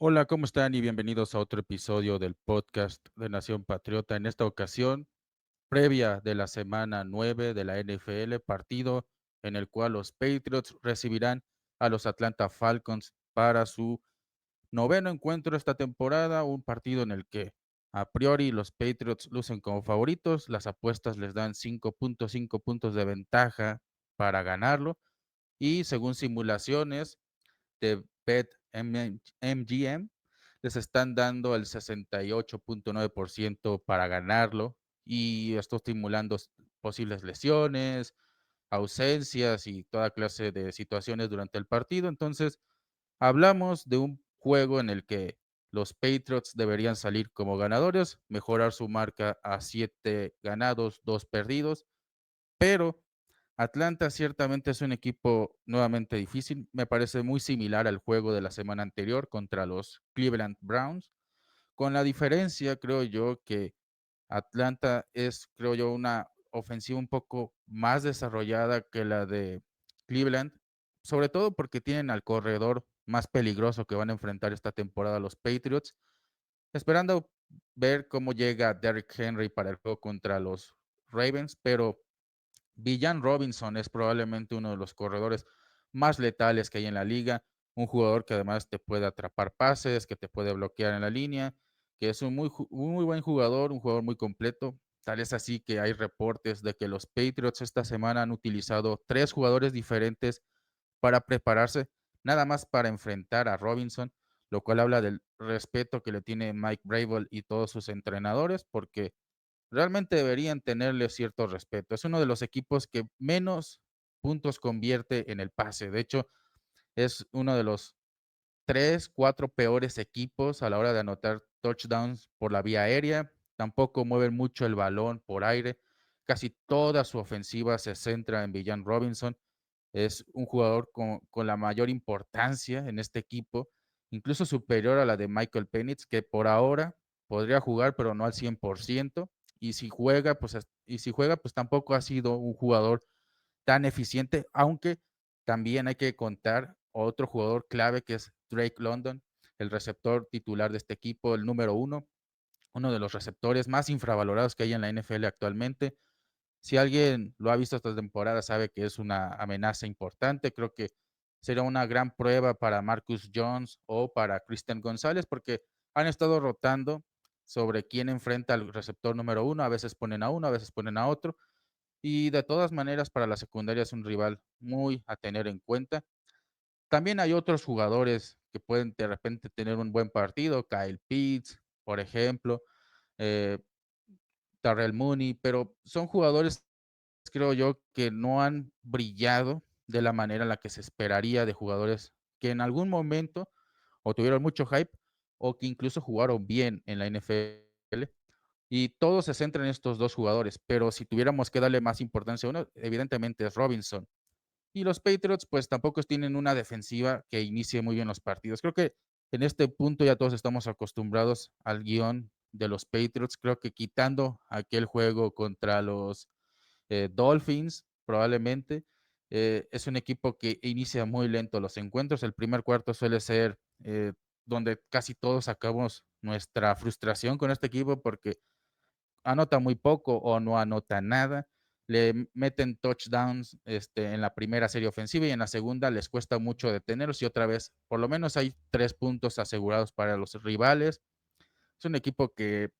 Hola, ¿cómo están? Y bienvenidos a otro episodio del podcast de Nación Patriota. En esta ocasión, previa de la semana 9 de la NFL, partido en el cual los Patriots recibirán a los Atlanta Falcons para su noveno encuentro esta temporada, un partido en el que a priori los Patriots lucen como favoritos, las apuestas les dan 5.5 puntos de ventaja para ganarlo y según simulaciones de BetMGM, les están dando el 68.9% para ganarlo y esto estimulando posibles lesiones, ausencias y toda clase de situaciones durante el partido. Entonces, hablamos de un juego en el que los Patriots deberían salir como ganadores, mejorar su marca a 7 ganados, 2 perdidos, pero Atlanta ciertamente es un equipo nuevamente difícil. Me parece muy similar al juego de la semana anterior contra los Cleveland Browns, con la diferencia, creo yo, que Atlanta es, creo yo, una ofensiva un poco más desarrollada que la de Cleveland, sobre todo porque tienen al corredor más peligroso que van a enfrentar esta temporada los Patriots, esperando ver cómo llega Derrick Henry para el juego contra los Ravens, pero Villan Robinson es probablemente uno de los corredores más letales que hay en la liga, un jugador que además te puede atrapar pases, que te puede bloquear en la línea, que es un muy buen jugador, un jugador muy completo. Tal es así que hay reportes de que los Patriots esta semana han utilizado 3 jugadores diferentes para prepararse, nada más para enfrentar a Robinson, lo cual habla del respeto que le tiene Mike Vrabel y todos sus entrenadores, porque realmente deberían tenerle cierto respeto. Es uno de los equipos que menos puntos convierte en el pase. De hecho, es uno de los 3, 4 peores equipos a la hora de anotar touchdowns por la vía aérea. Tampoco mueven mucho el balón por aire. Casi toda su ofensiva se centra en Villan Robinson. Es un jugador con la mayor importancia en este equipo, incluso superior a la de Michael Penix, que por ahora podría jugar, pero no al 100%. Y si juega, pues tampoco ha sido un jugador tan eficiente, aunque también hay que contar otro jugador clave que es Drake London, el receptor titular de este equipo, el número uno de los receptores más infravalorados que hay en la NFL actualmente. Si alguien lo ha visto esta temporada, sabe que es una amenaza importante. Creo que será una gran prueba para Marcus Jones o para Christian González, porque han estado rotando sobre quién enfrenta al receptor número uno. A veces ponen a uno, a veces ponen a otro. Y de todas maneras, para la secundaria es un rival muy a tener en cuenta. También hay otros jugadores que pueden de repente tener un buen partido, Kyle Pitts, por ejemplo, eh, Darrell Mooney, pero son jugadores, creo yo, que no han brillado de la manera en la que se esperaría de jugadores que en algún momento o tuvieron mucho hype o que incluso jugaron bien en la NFL. Y todo se centra en estos dos jugadores, pero si tuviéramos que darle más importancia a uno, evidentemente es Robinson. Y los Patriots, pues tampoco tienen una defensiva que inicie muy bien los partidos. Creo que en este punto ya todos estamos acostumbrados al guión de los Patriots. Creo que quitando aquel juego contra los Dolphins, probablemente, es un equipo que inicia muy lento los encuentros. El primer cuarto suele ser donde casi todos sacamos nuestra frustración con este equipo porque anota muy poco o no anota nada. Le meten touchdowns en la primera serie ofensiva y en la segunda les cuesta mucho detenerlos y otra vez, por lo menos hay 3 puntos asegurados para los rivales. Es un equipo que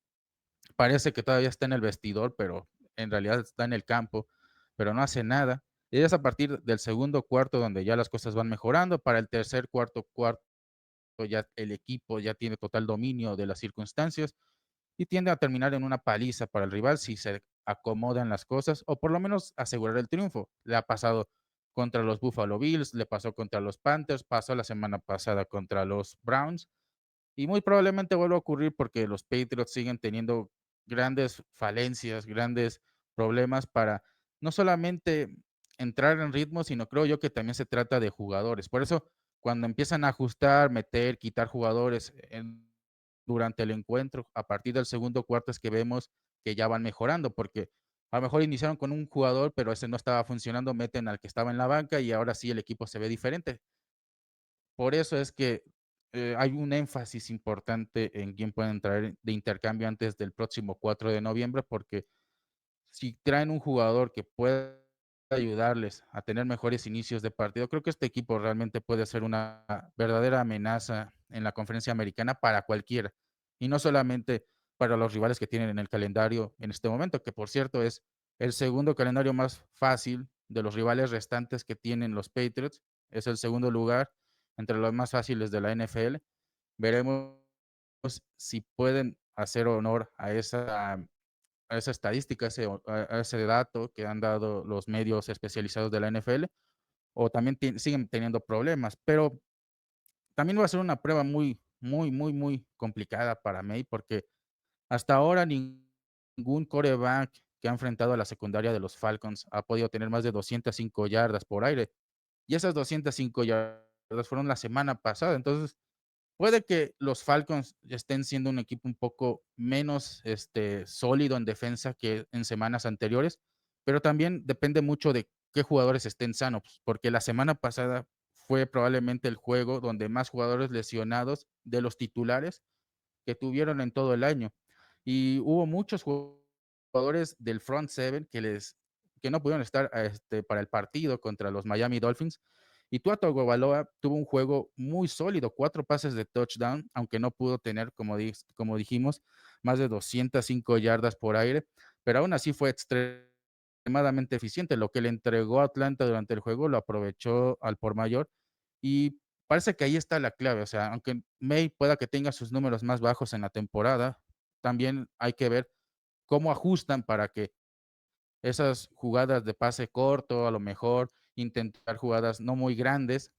parece que todavía está en el vestidor, pero en realidad está en el campo, pero no hace nada. Y es a partir del segundo cuarto donde ya las cosas van mejorando. Para el tercer cuarto ya el equipo ya tiene total dominio de las circunstancias y tiende a terminar en una paliza para el rival si se acomodan las cosas o por lo menos asegurar el triunfo. Le ha pasado contra los Buffalo Bills, le pasó contra los Panthers, pasó la semana pasada contra los Browns y muy probablemente vuelva a ocurrir porque los Patriots siguen teniendo grandes falencias, grandes problemas para no solamente entrar en ritmo, sino creo yo que también se trata de jugadores. Por eso, cuando empiezan a ajustar, meter, quitar jugadores durante el encuentro, a partir del segundo cuarto es que vemos que ya van mejorando, porque a lo mejor iniciaron con un jugador, pero ese no estaba funcionando, meten al que estaba en la banca y ahora sí el equipo se ve diferente. Por eso es que hay un énfasis importante en quién pueden traer de intercambio antes del próximo 4 de noviembre, porque si traen un jugador que pueda ayudarles a tener mejores inicios de partido, creo que este equipo realmente puede ser una verdadera amenaza en la conferencia americana para cualquiera, y no solamente para los rivales que tienen en el calendario en este momento, que por cierto es el segundo calendario más fácil de los rivales restantes que tienen los Patriots, es el segundo lugar entre los más fáciles de la NFL. Veremos si pueden hacer honor a esa estadística, a ese dato que han dado los medios especializados de la NFL, o también siguen teniendo problemas. Pero también va a ser una prueba muy, muy, muy, muy complicada para May, porque hasta ahora ningún coreback que ha enfrentado a la secundaria de los Falcons ha podido tener más de 205 yardas por aire. Y esas 205 yardas fueron la semana pasada. Entonces, puede que los Falcons estén siendo un equipo un poco menos, sólido en defensa que en semanas anteriores, pero también depende mucho de qué jugadores estén sanos, porque la semana pasada fue probablemente el juego donde más jugadores lesionados de los titulares que tuvieron en todo el año. Y hubo muchos jugadores del front seven que no pudieron estar, para el partido contra los Miami Dolphins. Y Tua Tagovailoa tuvo un juego muy sólido, 4 pases de touchdown, aunque no pudo tener, como dijimos, más de 205 yardas por aire, pero aún así fue extremadamente eficiente. Lo que le entregó a Atlanta durante el juego lo aprovechó al por mayor, y parece que ahí está la clave. O sea, aunque May pueda que tenga sus números más bajos en la temporada, también hay que ver cómo ajustan para que esas jugadas de pase corto, a lo mejor intentar jugadas no muy grandes,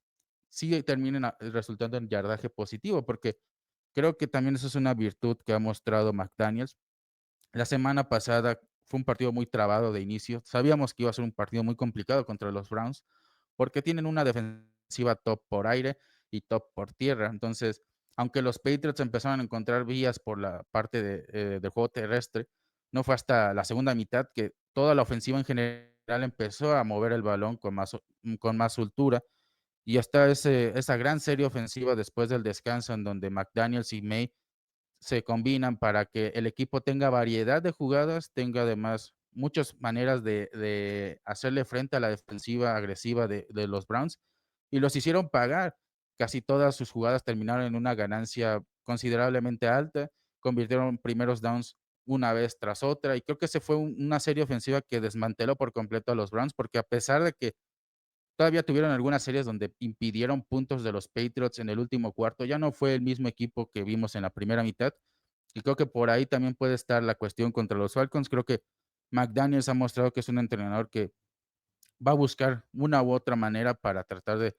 sí terminen resultando en yardaje positivo, porque creo que también eso es una virtud que ha mostrado McDaniels. La semana pasada fue un partido muy trabado de inicio. Sabíamos que iba a ser un partido muy complicado contra los Browns, porque tienen una defensiva top por aire y top por tierra. Entonces, aunque los Patriots empezaron a encontrar vías por la parte del juego terrestre, no fue hasta la segunda mitad que toda la ofensiva en general empezó a mover el balón con más soltura. Y hasta esa gran serie ofensiva después del descanso, en donde McDaniels y May se combinan para que el equipo tenga variedad de jugadas, tenga además muchas maneras de hacerle frente a la defensiva agresiva de los Browns, y los hicieron pagar. Casi todas sus jugadas terminaron en una ganancia considerablemente alta, convirtieron primeros downs una vez tras otra, y creo que se fue una serie ofensiva que desmanteló por completo a los Browns, porque a pesar de que todavía tuvieron algunas series donde impidieron puntos de los Patriots en el último cuarto, ya no fue el mismo equipo que vimos en la primera mitad, y creo que por ahí también puede estar la cuestión contra los Falcons. Creo que McDaniels ha mostrado que es un entrenador que va a buscar una u otra manera para tratar de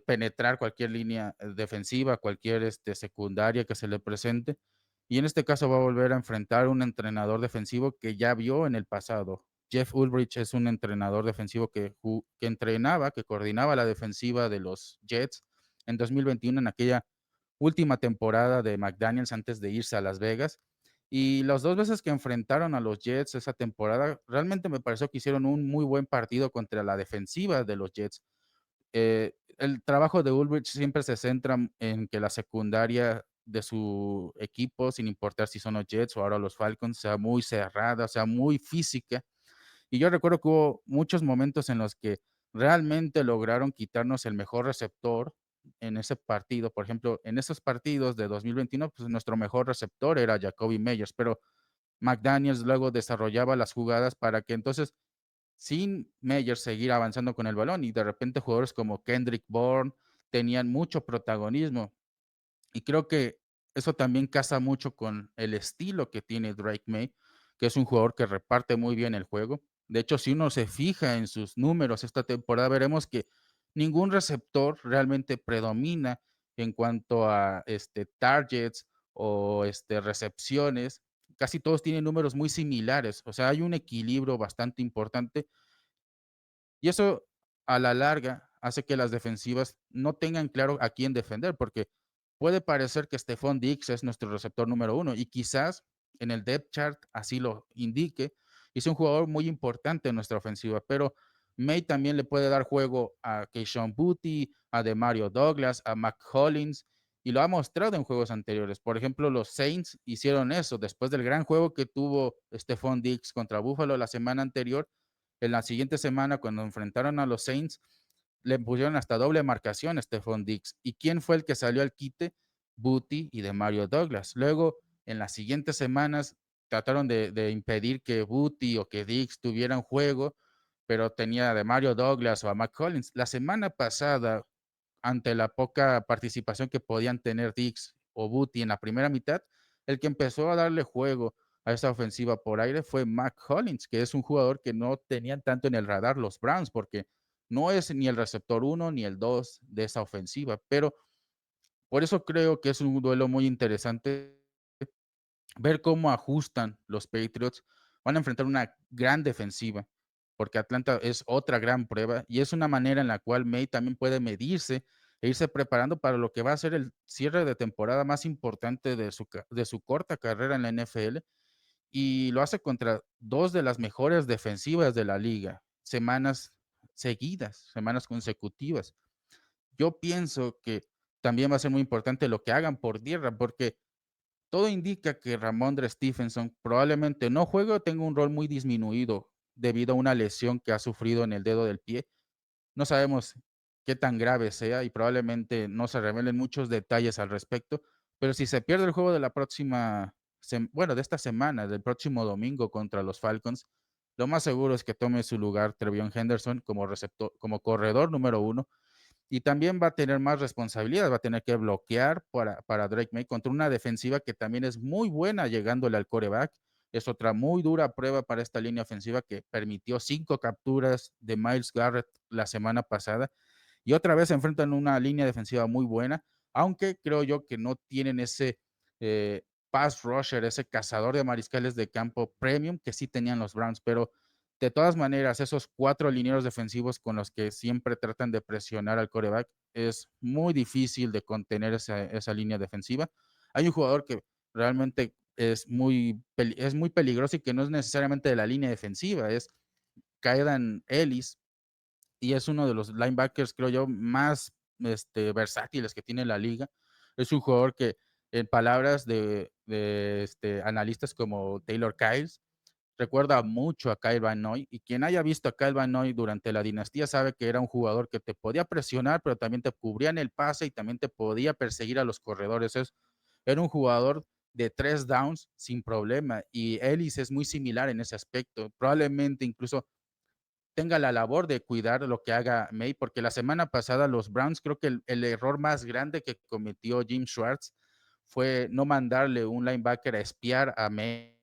penetrar cualquier línea defensiva, cualquier secundaria que se le presente. Y en este caso va a volver a enfrentar un entrenador defensivo que ya vio en el pasado. Jeff Ulbrich es un entrenador defensivo que entrenaba, que coordinaba la defensiva de los Jets en 2021, en aquella última temporada de McDaniels antes de irse a Las Vegas. Y las dos veces que enfrentaron a los Jets esa temporada, realmente me pareció que hicieron un muy buen partido contra la defensiva de los Jets. El trabajo de Ulbrich siempre se centra en que la secundaria de su equipo, sin importar si son los Jets o ahora los Falcons, sea muy cerrada, sea muy física. Y yo recuerdo que hubo muchos momentos en los que realmente lograron quitarnos el mejor receptor en ese partido. Por ejemplo, en esos partidos de 2021, pues nuestro mejor receptor era Jacoby Meyers, pero McDaniels luego desarrollaba las jugadas para que entonces sin Meyers seguir avanzando con el balón, y de repente jugadores como Kendrick Bourne tenían mucho protagonismo. Y creo que eso también casa mucho con el estilo que tiene Drake May, que es un jugador que reparte muy bien el juego. De hecho, si uno se fija en sus números esta temporada, veremos que ningún receptor realmente predomina en cuanto a targets o recepciones. Casi todos tienen números muy similares. O sea, hay un equilibrio bastante importante, y eso, a la larga, hace que las defensivas no tengan claro a quién defender, porque puede parecer que Stephon Diggs es nuestro receptor número uno, y quizás en el depth chart así lo indique, y es un jugador muy importante en nuestra ofensiva, pero May también le puede dar juego a Keishon Boutte, a Demario Douglas, a Mac Hollins, y lo ha mostrado en juegos anteriores. Por ejemplo, los Saints hicieron eso después del gran juego que tuvo Stephon Diggs contra Buffalo la semana anterior. En la siguiente semana, cuando enfrentaron a los Saints, le pusieron hasta doble marcación a Stephon Diggs. ¿Y quién fue el que salió al quite? Booty y de Mario Douglas. Luego, en las siguientes semanas, trataron de impedir que Booty o que Diggs tuvieran juego, pero tenía de Mario Douglas o a McCollins. La semana pasada, ante la poca participación que podían tener Diggs o Booty en la primera mitad, el que empezó a darle juego a esa ofensiva por aire fue Mac Hollins, que es un jugador que no tenían tanto en el radar los Browns, porque no es ni el receptor uno ni el 2 de esa ofensiva, pero por eso creo que es un duelo muy interesante ver cómo ajustan los Patriots. Van a enfrentar una gran defensiva, porque Atlanta es otra gran prueba y es una manera en la cual May también puede medirse e irse preparando para lo que va a ser el cierre de temporada más importante de su corta carrera en la NFL, y lo hace contra dos de las mejores defensivas de la liga, semanas seguidas, semanas consecutivas. Yo pienso que también va a ser muy importante lo que hagan por tierra, porque todo indica que Ramondre Stevenson probablemente no juegue o tenga un rol muy disminuido debido a una lesión que ha sufrido en el dedo del pie. No sabemos qué tan grave sea y probablemente no se revelen muchos detalles al respecto, pero si se pierde el juego de la próxima, bueno, de esta semana, del próximo domingo contra los Falcons, lo más seguro es que tome su lugar Trevion Henderson como receptor, como corredor número uno, y también va a tener más responsabilidad, va a tener que bloquear para Drake May contra una defensiva que también es muy buena llegándole al coreback. Es otra muy dura prueba para esta línea ofensiva que permitió 5 capturas de Myles Garrett la semana pasada. Y otra vez se enfrentan una línea defensiva muy buena, aunque creo yo que no tienen ese pass rusher, ese cazador de mariscales de campo premium que sí tenían los Browns. Pero de todas maneras, esos 4 linieros defensivos con los que siempre tratan de presionar al coreback, es muy difícil de contener esa línea defensiva. Hay un jugador que realmente es muy peligroso y que no es necesariamente de la línea defensiva, es Kaidan Ellis, y es uno de los linebackers, creo yo, más versátiles que tiene la liga. Es un jugador que, en palabras de analistas como Taylor Kyles, recuerda mucho a Kyle Van Noy, y quien haya visto a Kyle Van Noy durante la dinastía sabe que era un jugador que te podía presionar, pero también te cubría en el pase y también te podía perseguir a los corredores. Era un jugador de 3 downs sin problema, y Ellis es muy similar en ese aspecto. Probablemente incluso tenga la labor de cuidar lo que haga May, porque la semana pasada los Browns, creo que el error más grande que cometió Jim Schwartz fue no mandarle un linebacker a espiar a May,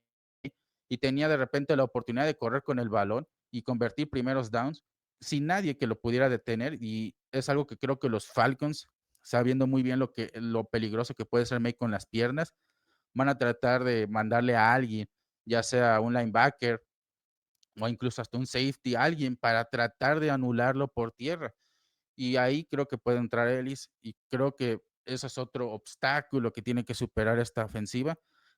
y tenía de repente la oportunidad de correr con el balón y convertir primeros downs sin nadie que lo pudiera detener, y es algo que creo que los Falcons, sabiendo muy bien lo peligroso que puede ser May con las piernas, van a tratar de mandarle a alguien, ya sea un linebacker o incluso hasta un safety, alguien para tratar de anularlo por tierra. Y ahí creo que puede entrar Ellis, y creo que ese es otro obstáculo que tiene que superar esta ofensiva.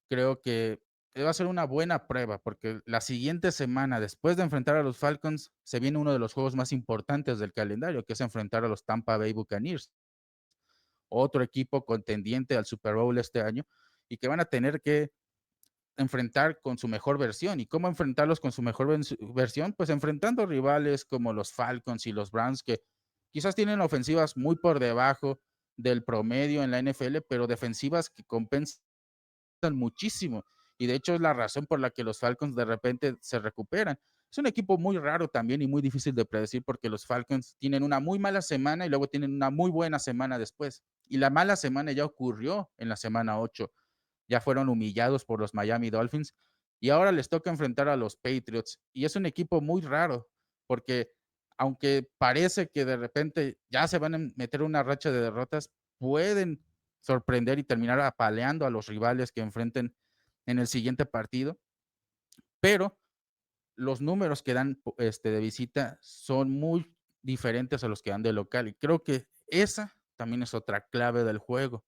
Creo que va a ser una buena prueba, porque la siguiente semana, después de enfrentar a los Falcons, se viene uno de los juegos más importantes del calendario, que es enfrentar a los Tampa Bay Buccaneers, otro equipo contendiente al Super Bowl este año, y que van a tener que enfrentar con su mejor versión. ¿Y cómo enfrentarlos con su mejor versión? Pues enfrentando rivales como los Falcons y los Browns, que quizás tienen ofensivas muy por debajo del promedio en la NFL, pero defensivas que compensan muchísimo. Y de hecho es la razón por la que los Falcons de repente se recuperan. Es un equipo muy raro también y muy difícil de predecir, porque los Falcons tienen una muy mala semana y luego tienen una muy buena semana después. Y la mala semana ya ocurrió en la semana 8, ya fueron humillados por los Miami Dolphins y ahora les toca enfrentar a los Patriots. Y es un equipo muy raro, porque aunque parece que de repente ya se van a meter una racha de derrotas, pueden sorprender y terminar apaleando a los rivales que enfrenten en el siguiente partido, pero los números que dan de visita son muy diferentes a los que dan de local, y creo que esa también es otra clave del juego.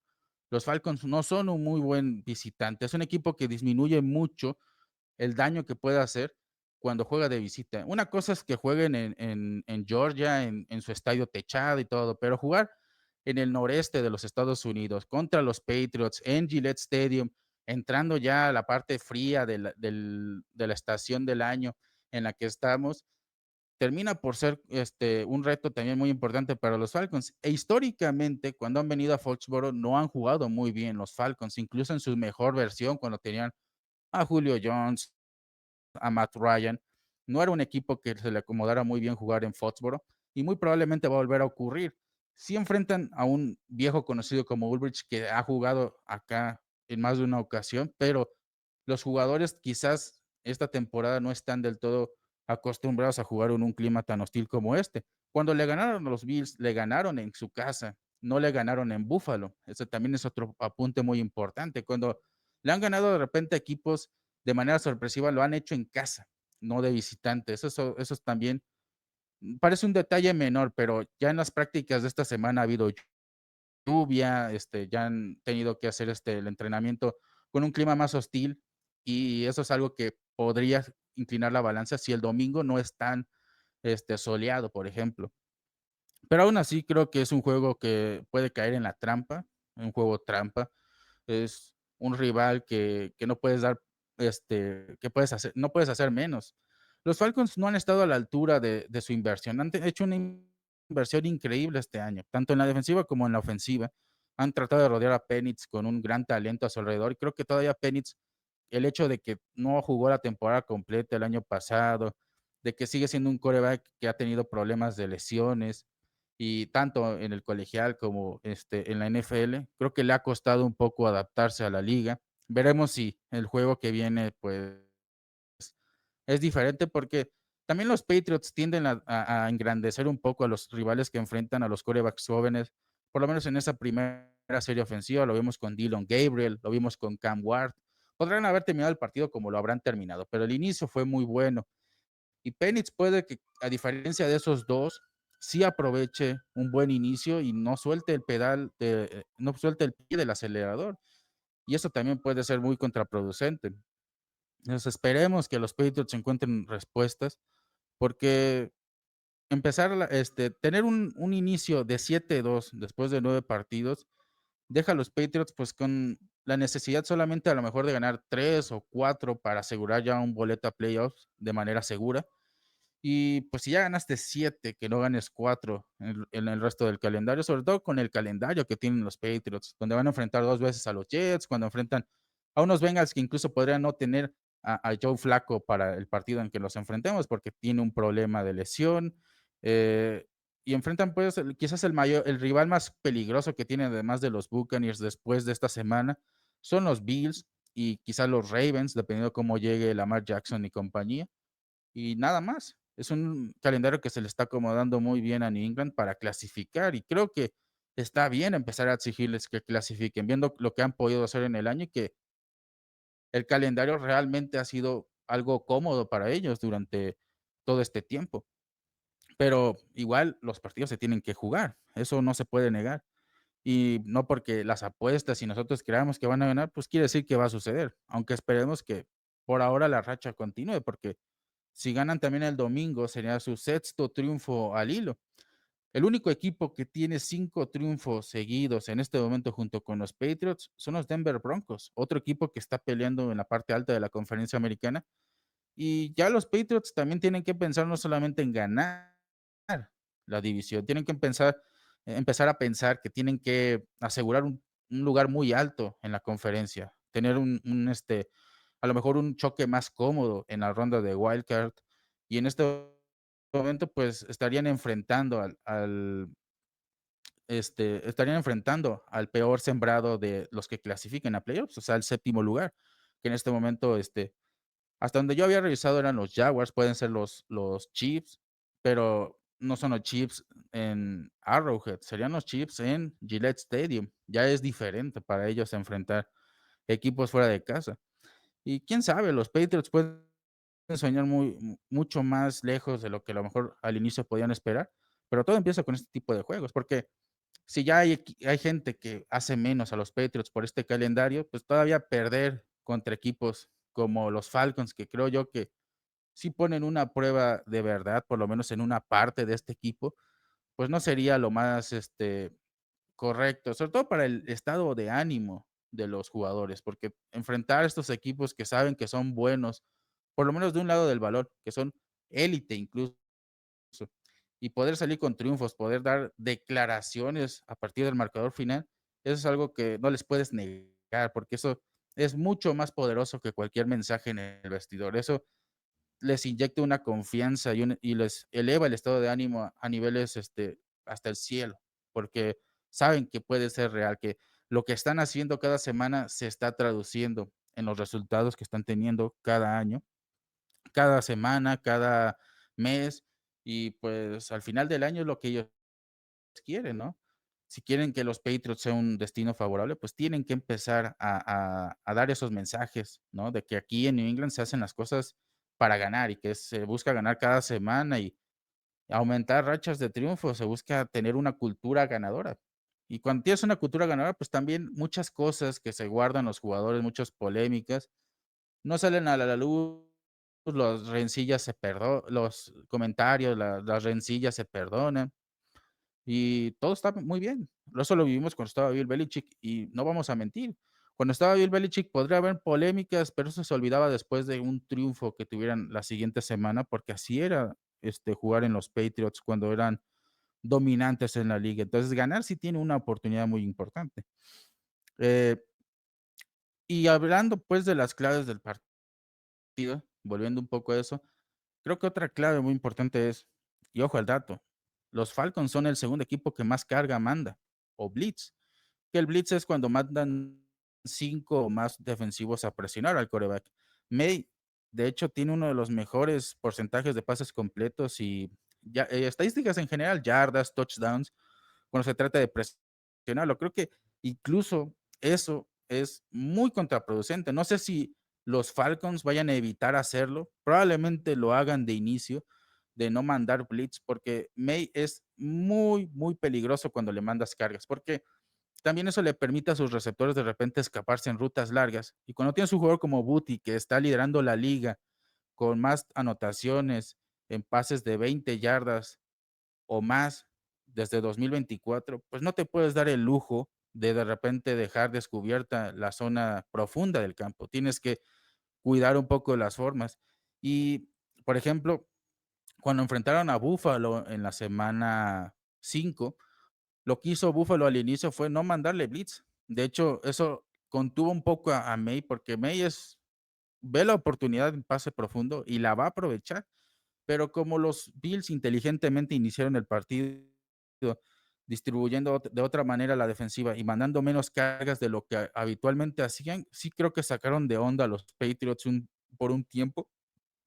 Los Falcons no son un muy buen visitante, es un equipo que disminuye mucho el daño que puede hacer cuando juega de visita. Una cosa es que jueguen en Georgia, en su estadio techado y todo, pero jugar en el noreste de los Estados Unidos contra los Patriots en Gillette Stadium, entrando ya a la parte fría de la estación del año en la que estamos, termina por ser un reto también muy importante para los Falcons. E históricamente, cuando han venido a Foxborough, no han jugado muy bien los Falcons, incluso en su mejor versión, cuando tenían a Julio Jones, a Matt Ryan. No era un equipo que se le acomodara muy bien jugar en Foxborough y muy probablemente va a volver a ocurrir. Si enfrentan a un viejo conocido como Ulbrich que ha jugado acá en más de una ocasión, pero los jugadores quizás esta temporada no están del todo acostumbrados a jugar en un clima tan hostil como este. Cuando le ganaron a los Bills, le ganaron en su casa, no le ganaron en Buffalo. Ese también es otro apunte muy importante. Cuando le han ganado de repente equipos de manera sorpresiva, lo han hecho en casa, no de visitantes. Eso también parece un detalle menor, pero ya en las prácticas de esta semana ha habido lluvia, ya han tenido que hacer el entrenamiento con un clima más hostil y eso es algo que podría inclinar la balanza si el domingo no es tan soleado, por ejemplo. Pero aún así creo que es un juego que puede caer en la trampa, un juego trampa. Es un rival que no puedes dar, que puedes hacer, no puedes hacer menos. Los Falcons no han estado a la altura de su inversión. Hecho una inversión increíble este año, tanto en la defensiva como en la ofensiva. Han tratado de rodear a Penix con un gran talento a su alrededor. Y creo que todavía Penix, el hecho de que no jugó la temporada completa el año pasado, de que sigue siendo un quarterback que ha tenido problemas de lesiones, y tanto en el colegial como en la NFL, creo que le ha costado un poco adaptarse a la liga. Veremos si el juego que viene, pues, es diferente porque también los Patriots tienden a engrandecer un poco a los rivales que enfrentan a los quarterbacks jóvenes, por lo menos en esa primera serie ofensiva, lo vimos con Dylan Gabriel, lo vimos con Cam Ward. Podrán haber terminado el partido como lo habrán terminado, pero el inicio fue muy bueno. Y Penix puede que, a diferencia de esos dos, sí aproveche un buen inicio y no suelte el no suelte el pie del acelerador. Y eso también puede ser muy contraproducente. Entonces esperemos que los Patriots encuentren respuestas, porque tener un inicio de 7-2 después de 9 partidos, deja a los Patriots pues con la necesidad solamente a lo mejor de ganar 3 o 4 para asegurar ya un boleto a playoffs de manera segura. Y pues si ya ganaste 7, que no ganes 4 en el resto del calendario, sobre todo con el calendario que tienen los Patriots, donde van a enfrentar 2 veces a los Jets, cuando enfrentan a unos Bengals que incluso podrían no tener a Joe Flacco para el partido en que los enfrentemos, porque tiene un problema de lesión, eh, y enfrentan, pues, quizás el rival más peligroso que tienen, además de los Buccaneers después de esta semana, son los Bills y quizás los Ravens, dependiendo cómo llegue Lamar Jackson y compañía. Y nada más. Es un calendario que se le está acomodando muy bien a New England para clasificar y creo que está bien empezar a exigirles que clasifiquen, viendo lo que han podido hacer en el año y que el calendario realmente ha sido algo cómodo para ellos durante todo este tiempo. Pero igual los partidos se tienen que jugar, eso no se puede negar. Y no porque las apuestas y nosotros creamos que van a ganar, pues quiere decir que va a suceder, aunque esperemos que por ahora la racha continúe, porque si ganan también el domingo, sería su sexto triunfo al hilo. El único equipo que tiene 5 triunfos seguidos en este momento junto con los Patriots son los Denver Broncos, otro equipo que está peleando en la parte alta de la conferencia americana. Y ya los Patriots también tienen que pensar no solamente en ganar la división, tienen que empezar a pensar que tienen que asegurar un lugar muy alto en la conferencia, tener a lo mejor un choque más cómodo en la ronda de wildcard. Y en este momento, pues estarían enfrentando estarían enfrentando al peor sembrado de los que clasifiquen a playoffs, o sea, el séptimo lugar, que en este momento, hasta donde yo había revisado eran los Jaguars, pueden ser los Chiefs, pero no son los Chiefs en Arrowhead, serían los Chiefs en Gillette Stadium. Ya es diferente para ellos enfrentar equipos fuera de casa. Y quién sabe, los Patriots pueden soñar mucho más lejos de lo que a lo mejor al inicio podían esperar, pero todo empieza con este tipo de juegos, porque si ya hay gente que hace menos a los Patriots por este calendario, pues todavía perder contra equipos como los Falcons, que creo yo que sí ponen una prueba de verdad, por lo menos en una parte de este equipo, pues no sería lo más, correcto, sobre todo para el estado de ánimo de los jugadores, porque enfrentar a estos equipos que saben que son buenos, por lo menos de un lado del balón, que son élite incluso, y poder salir con triunfos, poder dar declaraciones a partir del marcador final, eso es algo que no les puedes negar, porque eso es mucho más poderoso que cualquier mensaje en el vestidor. Eso les inyecta una confianza y les eleva el estado de ánimo a niveles, hasta el cielo, porque saben que puede ser real, que lo que están haciendo cada semana se está traduciendo en los resultados que están teniendo cada año, cada semana, cada mes, y pues al final del año es lo que ellos quieren, ¿no? Si quieren que los Patriots sea un destino favorable, pues tienen que empezar a dar esos mensajes, ¿no? De que aquí en New England se hacen las cosas para ganar y que se busca ganar cada semana y aumentar rachas de triunfo, se busca tener una cultura ganadora. Y cuando tienes una cultura ganadora, pues también muchas cosas que se guardan los jugadores, muchas polémicas, no salen a la luz, los rencillas se perdo los comentarios, las rencillas se perdonan. Y todo está muy bien. Eso lo vivimos cuando estaba Bill Belichick y no vamos a mentir. Cuando estaba Bill Belichick podría haber polémicas, pero eso se olvidaba después de un triunfo que tuvieran la siguiente semana, porque así era, jugar en los Patriots cuando eran dominantes en la liga. Entonces, ganar sí tiene una oportunidad muy importante. Eh, y hablando, pues, de las claves del partido, volviendo un poco a eso, creo que otra clave muy importante es, y ojo al dato, los Falcons son el segundo equipo que más carga manda, o blitz, que el blitz es cuando mandan 5 o más defensivos a presionar al quarterback. May, de hecho, tiene uno de los mejores porcentajes de pases completos y ya, estadísticas en general, yardas, touchdowns, cuando se trata de presionarlo. Creo que incluso eso es muy contraproducente. No sé si los Falcons vayan a evitar hacerlo. Probablemente lo hagan de inicio, de no mandar blitz, porque May es muy, muy peligroso cuando le mandas cargas, porque también eso le permite a sus receptores de repente escaparse en rutas largas. Y cuando tienes un jugador como Booty, que está liderando la liga con más anotaciones en pases de 20 yardas o más desde 2024, pues no te puedes dar el lujo de repente dejar descubierta la zona profunda del campo. Tienes que cuidar un poco las formas. Y, por ejemplo, cuando enfrentaron a Buffalo en la semana 5, lo que hizo Buffalo al inicio fue no mandarle blitz. De hecho, eso contuvo un poco a May, porque May ve la oportunidad en pase profundo y la va a aprovechar. Pero como los Bills inteligentemente iniciaron el partido, distribuyendo de otra manera la defensiva y mandando menos cargas de lo que habitualmente hacían, sí creo que sacaron de onda a los Patriots por un tiempo.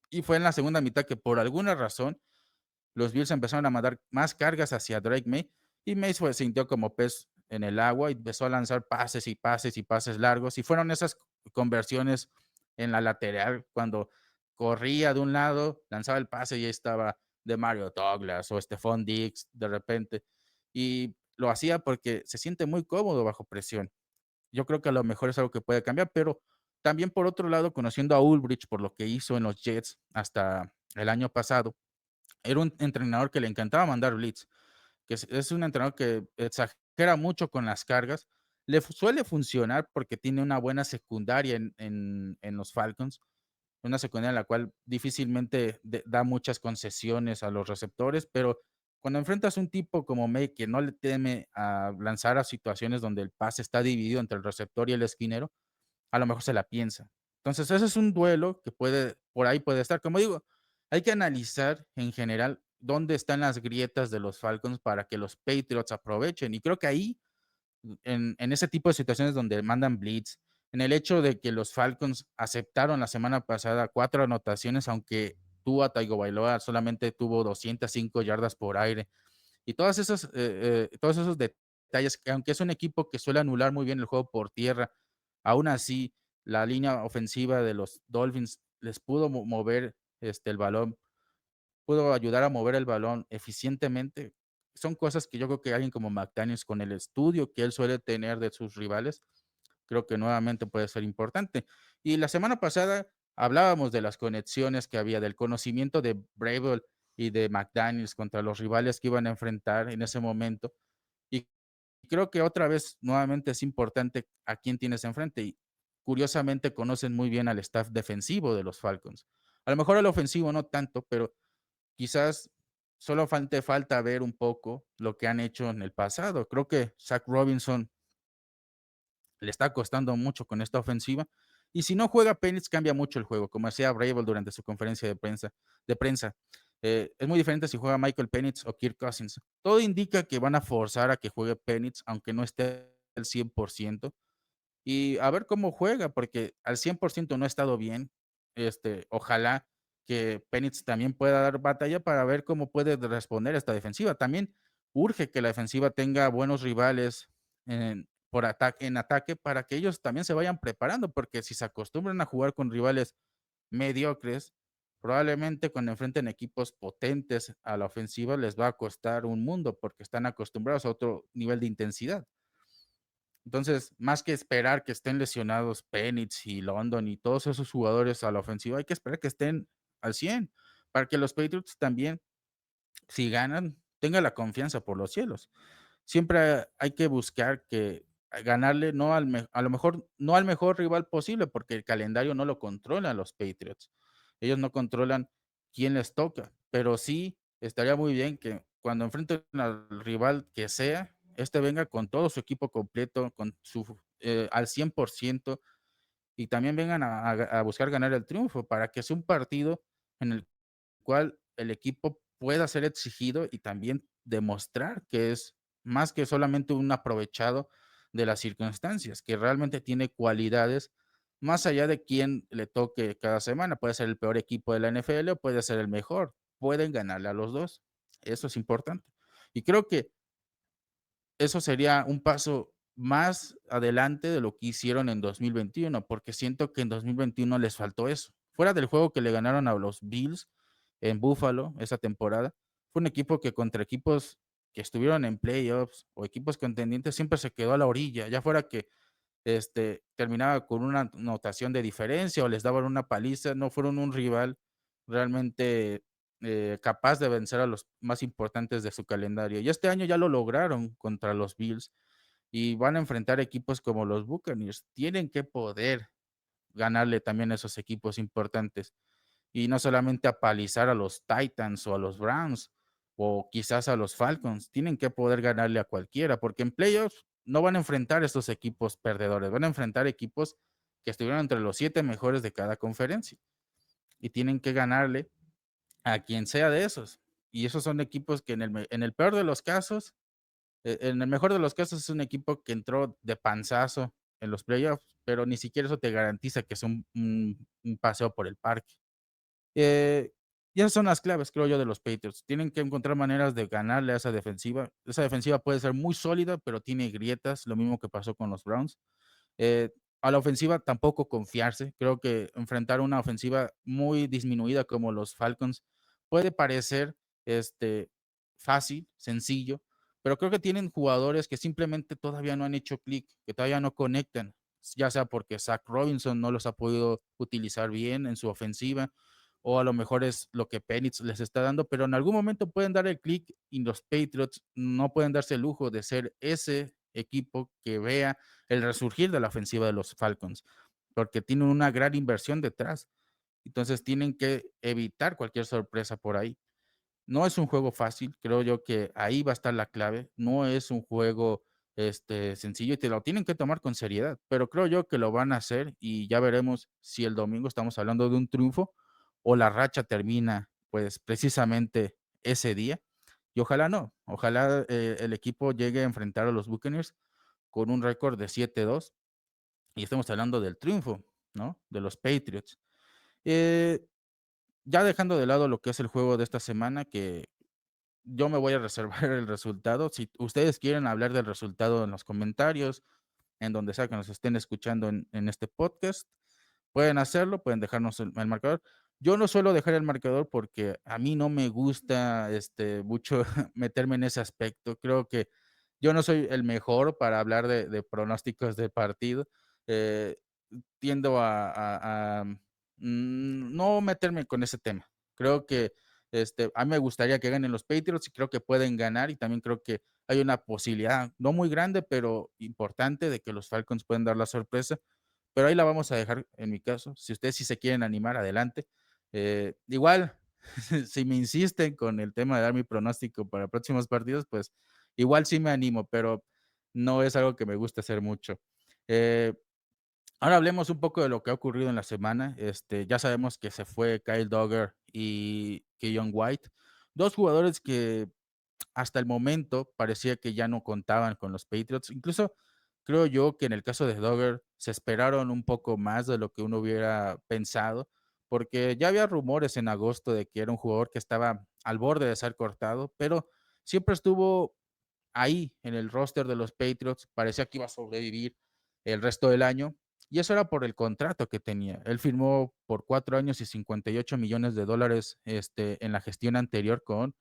Y fue en la segunda mitad que por alguna razón los Bills empezaron a mandar más cargas hacia Drake May y May se sintió como pez en el agua y empezó a lanzar pases y pases y pases largos. Y fueron esas conversiones en la lateral cuando corría de un lado, lanzaba el pase y ahí estaba de Mario Douglas o Stephon Diggs de repente. Y lo hacía porque se siente muy cómodo bajo presión. Yo creo que a lo mejor es algo que puede cambiar, pero también por otro lado, conociendo a Ulbrich por lo que hizo en los Jets hasta el año pasado, era un entrenador que le encantaba mandar blitz, que es un entrenador que exagera mucho con las cargas. Suele funcionar porque tiene una buena secundaria en los Falcons, una secundaria en la cual difícilmente da muchas concesiones a los receptores, pero cuando enfrentas un tipo como May que no le teme a lanzar a situaciones donde el pase está dividido entre el receptor y el esquinero, a lo mejor se la piensa. Entonces, ese es un duelo que por ahí puede estar. Como digo, hay que analizar en general dónde están las grietas de los Falcons para que los Patriots aprovechen. Y creo que ahí, en ese tipo de situaciones donde mandan blitz, en el hecho de que los Falcons aceptaron la semana pasada 4 anotaciones, aunque Tua Tagovailoa solamente tuvo 205 yardas por aire, y todos esos detalles, que aunque es un equipo que suele anular muy bien el juego por tierra, aún así la línea ofensiva de los Dolphins les pudo mover el balón, pudo ayudar a mover el balón eficientemente. Son cosas que yo creo que alguien como McDaniels, con el estudio que él suele tener de sus rivales, creo que nuevamente puede ser importante. Y la semana pasada hablábamos de las conexiones que había, del conocimiento de Vrabel y de McDaniels contra los rivales que iban a enfrentar en ese momento. Y creo que otra vez, nuevamente, es importante a quién tienes enfrente. Y curiosamente conocen muy bien al staff defensivo de los Falcons. A lo mejor el ofensivo no tanto, pero quizás solo falta ver un poco lo que han hecho en el pasado. Creo que Zach Robinson le está costando mucho con esta ofensiva. Y si no juega Penix, cambia mucho el juego, como decía Vrabel durante su conferencia de prensa. Es muy diferente si juega Michael Penix o Kirk Cousins. Todo indica que van a forzar a que juegue Penix, aunque no esté al 100%. Y a ver cómo juega, porque al 100% no ha estado bien. Ojalá que Penix también pueda dar batalla para ver cómo puede responder esta defensiva. También urge que la defensiva tenga buenos rivales en ataque para que ellos también se vayan preparando, porque si se acostumbran a jugar con rivales mediocres, probablemente cuando enfrenten equipos potentes a la ofensiva les va a costar un mundo porque están acostumbrados a otro nivel de intensidad. Entonces, más que esperar que estén lesionados Penix y London y todos esos jugadores a la ofensiva, hay que esperar que estén al 100 para que los Patriots también, si ganan, tengan la confianza por los cielos. Siempre hay que buscar que ganarle no a lo mejor no al mejor rival posible, porque el calendario no lo controlan los Patriots. Ellos no controlan quién les toca, pero sí estaría muy bien que cuando enfrenten al rival que sea, venga con todo su equipo completo, con al 100% y también vengan a buscar ganar el triunfo para que sea un partido en el cual el equipo pueda ser exigido y también demostrar que es más que solamente un aprovechado de las circunstancias, que realmente tiene cualidades más allá de quién le toque cada semana. Puede ser el peor equipo de la NFL o puede ser el mejor. Pueden ganarle a los dos. Eso es importante. Y creo que eso sería un paso más adelante de lo que hicieron en 2021, porque siento que en 2021 les faltó eso. Fuera del juego que le ganaron a los Bills en Buffalo esa temporada, fue un equipo que contra equipos que estuvieron en playoffs o equipos contendientes siempre se quedó a la orilla, ya fuera que terminaba con una anotación de diferencia o les daban una paliza, no fueron un rival realmente capaz de vencer a los más importantes de su calendario. Y este año ya lo lograron contra los Bills y van a enfrentar equipos como los Buccaneers. Tienen que poder ganarle también a esos equipos importantes y no solamente apalizar a los Titans o a los Browns o quizás a los Falcons. Tienen que poder ganarle a cualquiera, porque en playoffs no van a enfrentar estos equipos perdedores, van a enfrentar equipos que estuvieron entre los 7 mejores de cada conferencia y tienen que ganarle a quien sea de esos. Y esos son equipos que en el peor de los casos, en el mejor de los casos es un equipo que entró de panzazo en los playoffs, pero ni siquiera eso te garantiza que es un paseo por el parque. Eh, y esas son las claves, creo yo, de los Patriots. Tienen que encontrar maneras de ganarle a esa defensiva. Esa defensiva puede ser muy sólida, pero tiene grietas, lo mismo que pasó con los Browns. Eh, a la ofensiva tampoco confiarse. Creo que enfrentar una ofensiva muy disminuida como los Falcons puede parecer fácil, sencillo, pero creo que tienen jugadores que simplemente todavía no han hecho clic, que todavía no conectan, ya sea porque Zach Robinson no los ha podido utilizar bien en su ofensiva, o a lo mejor es lo que Penix les está dando, pero en algún momento pueden dar el clic y los Patriots no pueden darse el lujo de ser ese equipo que vea el resurgir de la ofensiva de los Falcons, porque tienen una gran inversión detrás. Entonces tienen que evitar cualquier sorpresa por ahí. No es un juego fácil, creo yo que ahí va a estar la clave. No es un juego sencillo y te lo tienen que tomar con seriedad, pero creo yo que lo van a hacer y ya veremos si el domingo estamos hablando de un triunfo o la racha termina pues precisamente ese día. Y ojalá no, ojalá el equipo llegue a enfrentar a los Buccaneers con un récord de 7-2 y estamos hablando del triunfo, ¿no? De los Patriots. Eh, ya dejando de lado lo que es el juego de esta semana, que yo me voy a reservar el resultado. Si ustedes quieren hablar del resultado en los comentarios, en donde sea que nos estén escuchando en este podcast, pueden hacerlo, pueden dejarnos el marcador. Yo no suelo dejar el marcador porque a mí no me gusta mucho meterme en ese aspecto. Creo que yo no soy el mejor para hablar de pronósticos de partido. Eh, tiendo a no meterme con ese tema. Creo que A mí me gustaría que ganen los Patriots y creo que pueden ganar y también creo que hay una posibilidad, no muy grande, pero importante de que los Falcons pueden dar la sorpresa. Pero ahí la vamos a dejar en mi caso. Si ustedes sí se quieren animar, adelante. Igual, si me insisten con el tema de dar mi pronóstico para próximos partidos, pues igual sí me animo, pero no es algo que me guste hacer mucho. Eh, Ahora hablemos un poco de lo que ha ocurrido en la semana. Ya sabemos que se fue Kyle Duggar y Keyon White, dos jugadores que hasta el momento parecía que ya no contaban con los Patriots. Incluso creo yo que en el caso de Duggar se esperaron un poco más de lo que uno hubiera pensado, porque ya había rumores en agosto de que era un jugador que estaba al borde de ser cortado, pero siempre estuvo ahí en el roster de los Patriots, parecía que iba a sobrevivir el resto del año, y eso era por el contrato que tenía. Él firmó por 4 años y $58 millones, en la gestión anterior con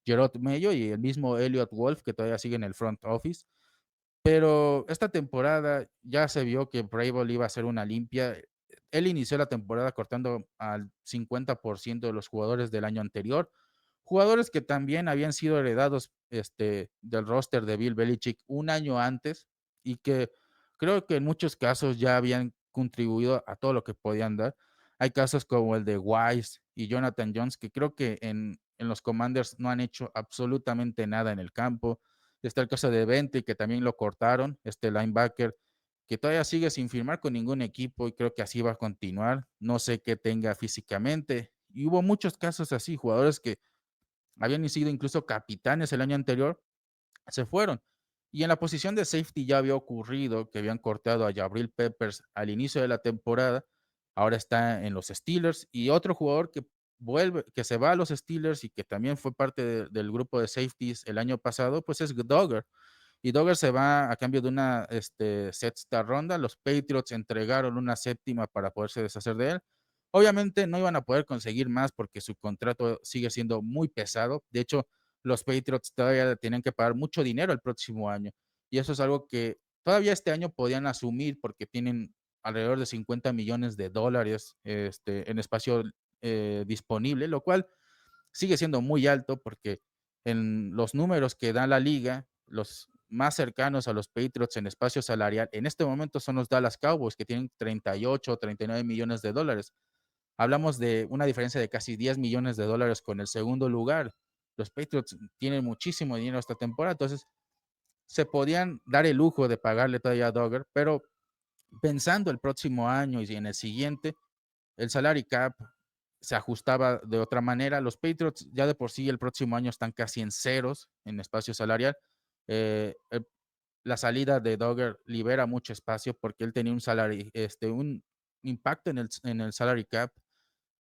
Gerard Mayo y el mismo Elliot Wolf, que todavía sigue en el front office. Pero esta temporada ya se vio que Vrabel iba a hacer una limpia. Él inició la temporada cortando al 50% de los jugadores del año anterior, jugadores que también habían sido heredados del roster de Bill Belichick un año antes y que creo que en muchos casos ya habían contribuido a todo lo que podían dar. Hay casos como el de Wise y Jonathan Jones que creo que en los Commanders no han hecho absolutamente nada en el campo. Está el caso de Bentley, que también lo cortaron, este linebacker, que todavía sigue sin firmar con ningún equipo y creo que así va a continuar. No sé qué tenga físicamente. Y hubo muchos casos así, jugadores que habían sido incluso capitanes el año anterior, se fueron. Y en la posición de safety ya había ocurrido que habían cortado a Jabril Peppers al inicio de la temporada, ahora está en los Steelers, y otro jugador que vuelve, que se va a los Steelers y que también fue parte del grupo de safeties el año pasado, pues es Dogger. Y Dogger se va a cambio de una sexta ronda. Los Patriots entregaron una séptima para poderse deshacer de él. Obviamente no iban a poder conseguir más porque su contrato sigue siendo muy pesado. De hecho, los Patriots todavía tienen que pagar mucho dinero el próximo año. Y eso es algo que todavía este año podían asumir porque tienen alrededor de $50 millones en espacio disponible, lo cual sigue siendo muy alto porque en los números que da la liga, los más cercanos a los Patriots en espacio salarial en este momento son los Dallas Cowboys, que tienen 38 o $39 millones. Hablamos de una diferencia de casi $10 millones con el segundo lugar. Los Patriots tienen muchísimo dinero esta temporada, entonces se podían dar el lujo de pagarle todavía a Dogger, pero pensando el próximo año y en el siguiente, el salary cap se ajustaba de otra manera. Los Patriots ya de por sí el próximo año están casi en ceros en espacio salarial. Eh, el- la salida de Dogger libera mucho espacio porque él tenía un impacto en el salary cap.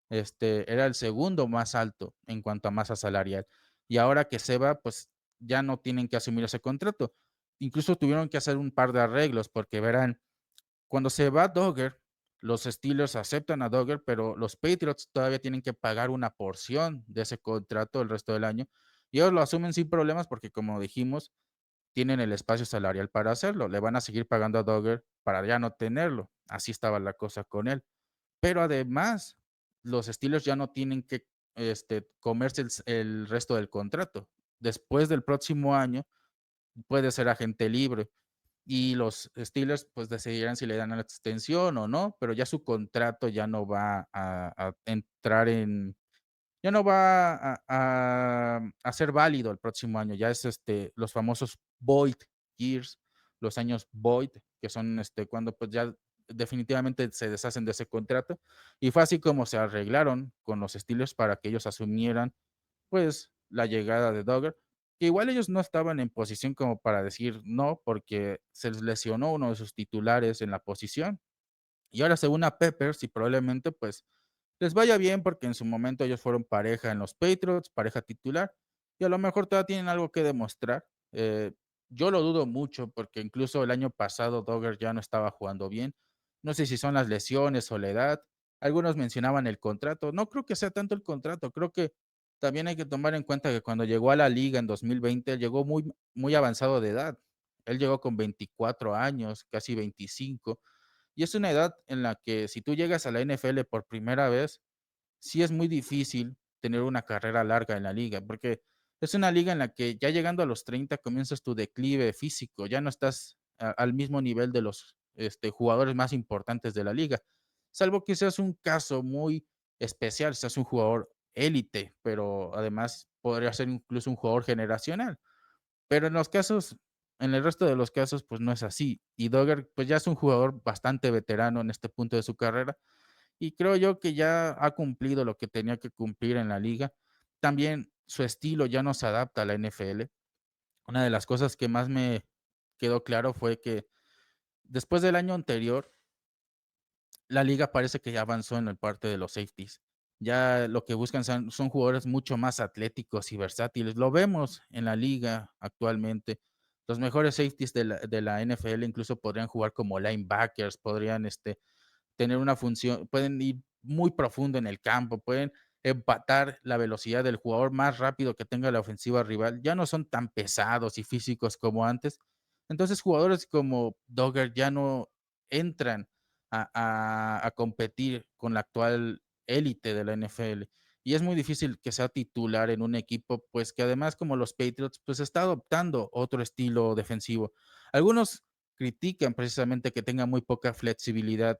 Era el segundo más alto en cuanto a masa salarial. Y ahora que se va, pues ya no tienen que asumir ese contrato. Incluso tuvieron que hacer un par de arreglos porque verán, cuando se va Dogger, los Steelers aceptan a Dogger, pero los Patriots todavía tienen que pagar una porción de ese contrato el resto del año. Y ellos lo asumen sin problemas porque, como dijimos, tienen el espacio salarial para hacerlo. Le van a seguir pagando a Dogger para ya no tenerlo. Así estaba la cosa con él. Pero además, los Steelers ya no tienen que comerse el resto del contrato. Después del próximo año, puede ser agente libre y los Steelers pues decidirán si le dan la extensión o no, pero ya su contrato ya no va a entrar en, ya no va a ser válido el próximo año, ya es los famosos void years, los años void, que son cuando pues ya definitivamente se deshacen de ese contrato, y fue así como se arreglaron con los Steelers para que ellos asumieran pues la llegada de Duggar, que igual ellos no estaban en posición como para decir no, porque se les lesionó uno de sus titulares en la posición. Y ahora se une a Peppers y probablemente pues les vaya bien porque en su momento ellos fueron pareja en los Patriots, pareja titular, y a lo mejor todavía tienen algo que demostrar. Yo lo dudo mucho porque incluso el año pasado Dogger ya no estaba jugando bien. No sé si son las lesiones o la edad. Algunos mencionaban el contrato. No creo que sea tanto el contrato. Creo que también hay que tomar en cuenta que cuando llegó a la liga en 2020 llegó muy, muy avanzado de edad. Él llegó con 24 años, casi 25, y es una edad en la que si tú llegas a la NFL por primera vez, sí es muy difícil tener una carrera larga en la liga, porque es una liga en la que ya llegando a los 30 comienzas tu declive físico, ya no estás al mismo nivel de los jugadores más importantes de la liga, salvo que seas un caso muy especial, seas un jugador élite, pero además podría ser incluso un jugador generacional. Pero en el resto de los casos, pues no es así. Y Dogger, pues ya es un jugador bastante veterano en este punto de su carrera y creo yo que ya ha cumplido lo que tenía que cumplir en la liga. También su estilo ya no se adapta a la NFL. Una de las cosas que más me quedó claro fue que después del año anterior, la liga parece que ya avanzó en el parte de los safeties. Ya lo que buscan son jugadores mucho más atléticos y versátiles. Lo vemos en la liga actualmente. Los mejores safeties de la NFL incluso podrían jugar como linebackers, podrían tener una función, pueden ir muy profundo en el campo, pueden empatar la velocidad del jugador más rápido que tenga la ofensiva rival. Ya no son tan pesados y físicos como antes. Entonces, jugadores como Dogger ya no entran a competir con la actual élite de la NFL. Y es muy difícil que sea titular en un equipo, pues que además, como los Patriots, pues está adoptando otro estilo defensivo. Algunos critican precisamente que tenga muy poca flexibilidad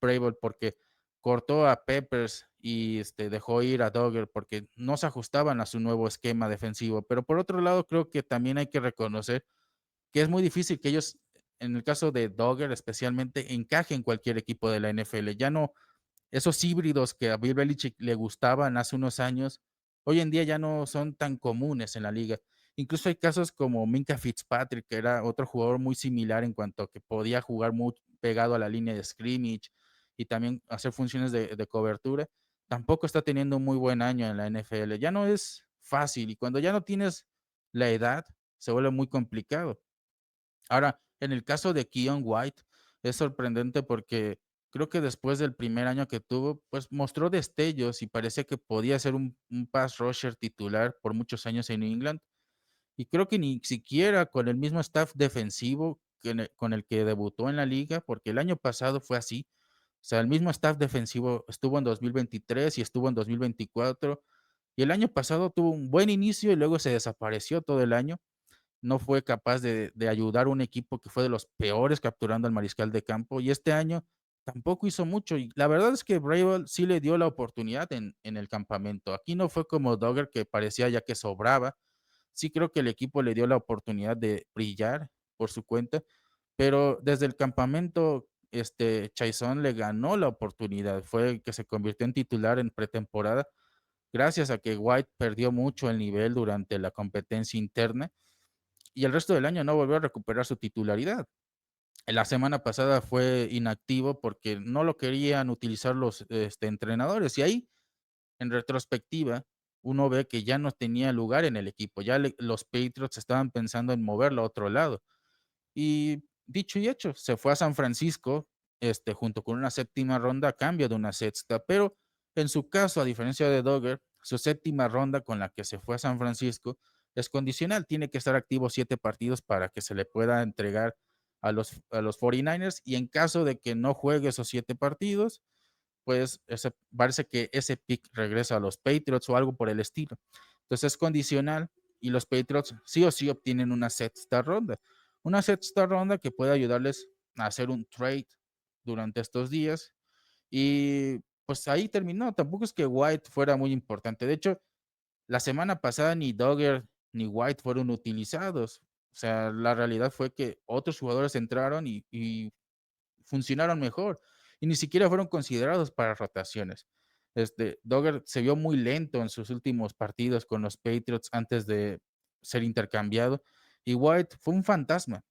Vrabel porque cortó a Peppers y dejó ir a Dogger porque no se ajustaban a su nuevo esquema defensivo. Pero por otro lado, creo que también hay que reconocer que es muy difícil que ellos, en el caso de Dogger especialmente, encajen en cualquier equipo de la NFL. Ya no, esos híbridos que a Bill Belichick le gustaban hace unos años, hoy en día ya no son tan comunes en la liga. Incluso hay casos como Minka Fitzpatrick, que era otro jugador muy similar en cuanto a que podía jugar muy pegado a la línea de scrimmage y también hacer funciones de cobertura. Tampoco está teniendo un muy buen año en la NFL. Ya no es fácil y cuando ya no tienes la edad, se vuelve muy complicado. Ahora, en el caso de Keon White, es sorprendente porque creo que después del primer año que tuvo, pues mostró destellos y parecía que podía ser un pass rusher titular por muchos años en New England. Y creo que ni siquiera con el mismo staff defensivo con el que debutó en la liga, porque el año pasado fue así. O sea, el mismo staff defensivo estuvo en 2023 y estuvo en 2024. Y el año pasado tuvo un buen inicio y luego se desapareció todo el año, no fue capaz de ayudar a un equipo que fue de los peores capturando al mariscal de campo, y este año tampoco hizo mucho. Y la verdad es que Vrabel sí le dio la oportunidad en el campamento. Aquí no fue como Dogger, que parecía ya que sobraba. Sí creo que el equipo le dio la oportunidad de brillar por su cuenta, pero desde el campamento, Chaisson le ganó la oportunidad. Fue el que se convirtió en titular en pretemporada, gracias a que White perdió mucho el nivel durante la competencia interna y el resto del año no volvió a recuperar su titularidad. La semana pasada fue inactivo porque no lo querían utilizar los entrenadores. Y ahí, en retrospectiva, uno ve que ya no tenía lugar en el equipo. Ya los Patriots estaban pensando en moverlo a otro lado. Y dicho y hecho, se fue a San Francisco, junto con una séptima ronda a cambio de una sexta. Pero en su caso, a diferencia de Dogger, su séptima ronda con la que se fue a San Francisco es condicional. Tiene que estar activo 7 partidos para que se le pueda entregar a los 49ers. Y en caso de que no juegue esos 7 partidos, pues parece que ese pick regresa a los Patriots o algo por el estilo. Entonces es condicional y los Patriots sí o sí obtienen una sexta ronda. Una sexta ronda que puede ayudarles a hacer un trade durante estos días. Y pues ahí terminó. Tampoco es que White fuera muy importante. De hecho, la semana pasada ni Dogger ni White fueron utilizados. O sea, la realidad fue que otros jugadores entraron y funcionaron mejor y ni siquiera fueron considerados para rotaciones. Dogger se vio muy lento en sus últimos partidos con los Patriots antes de ser intercambiado y White fue un fantasma.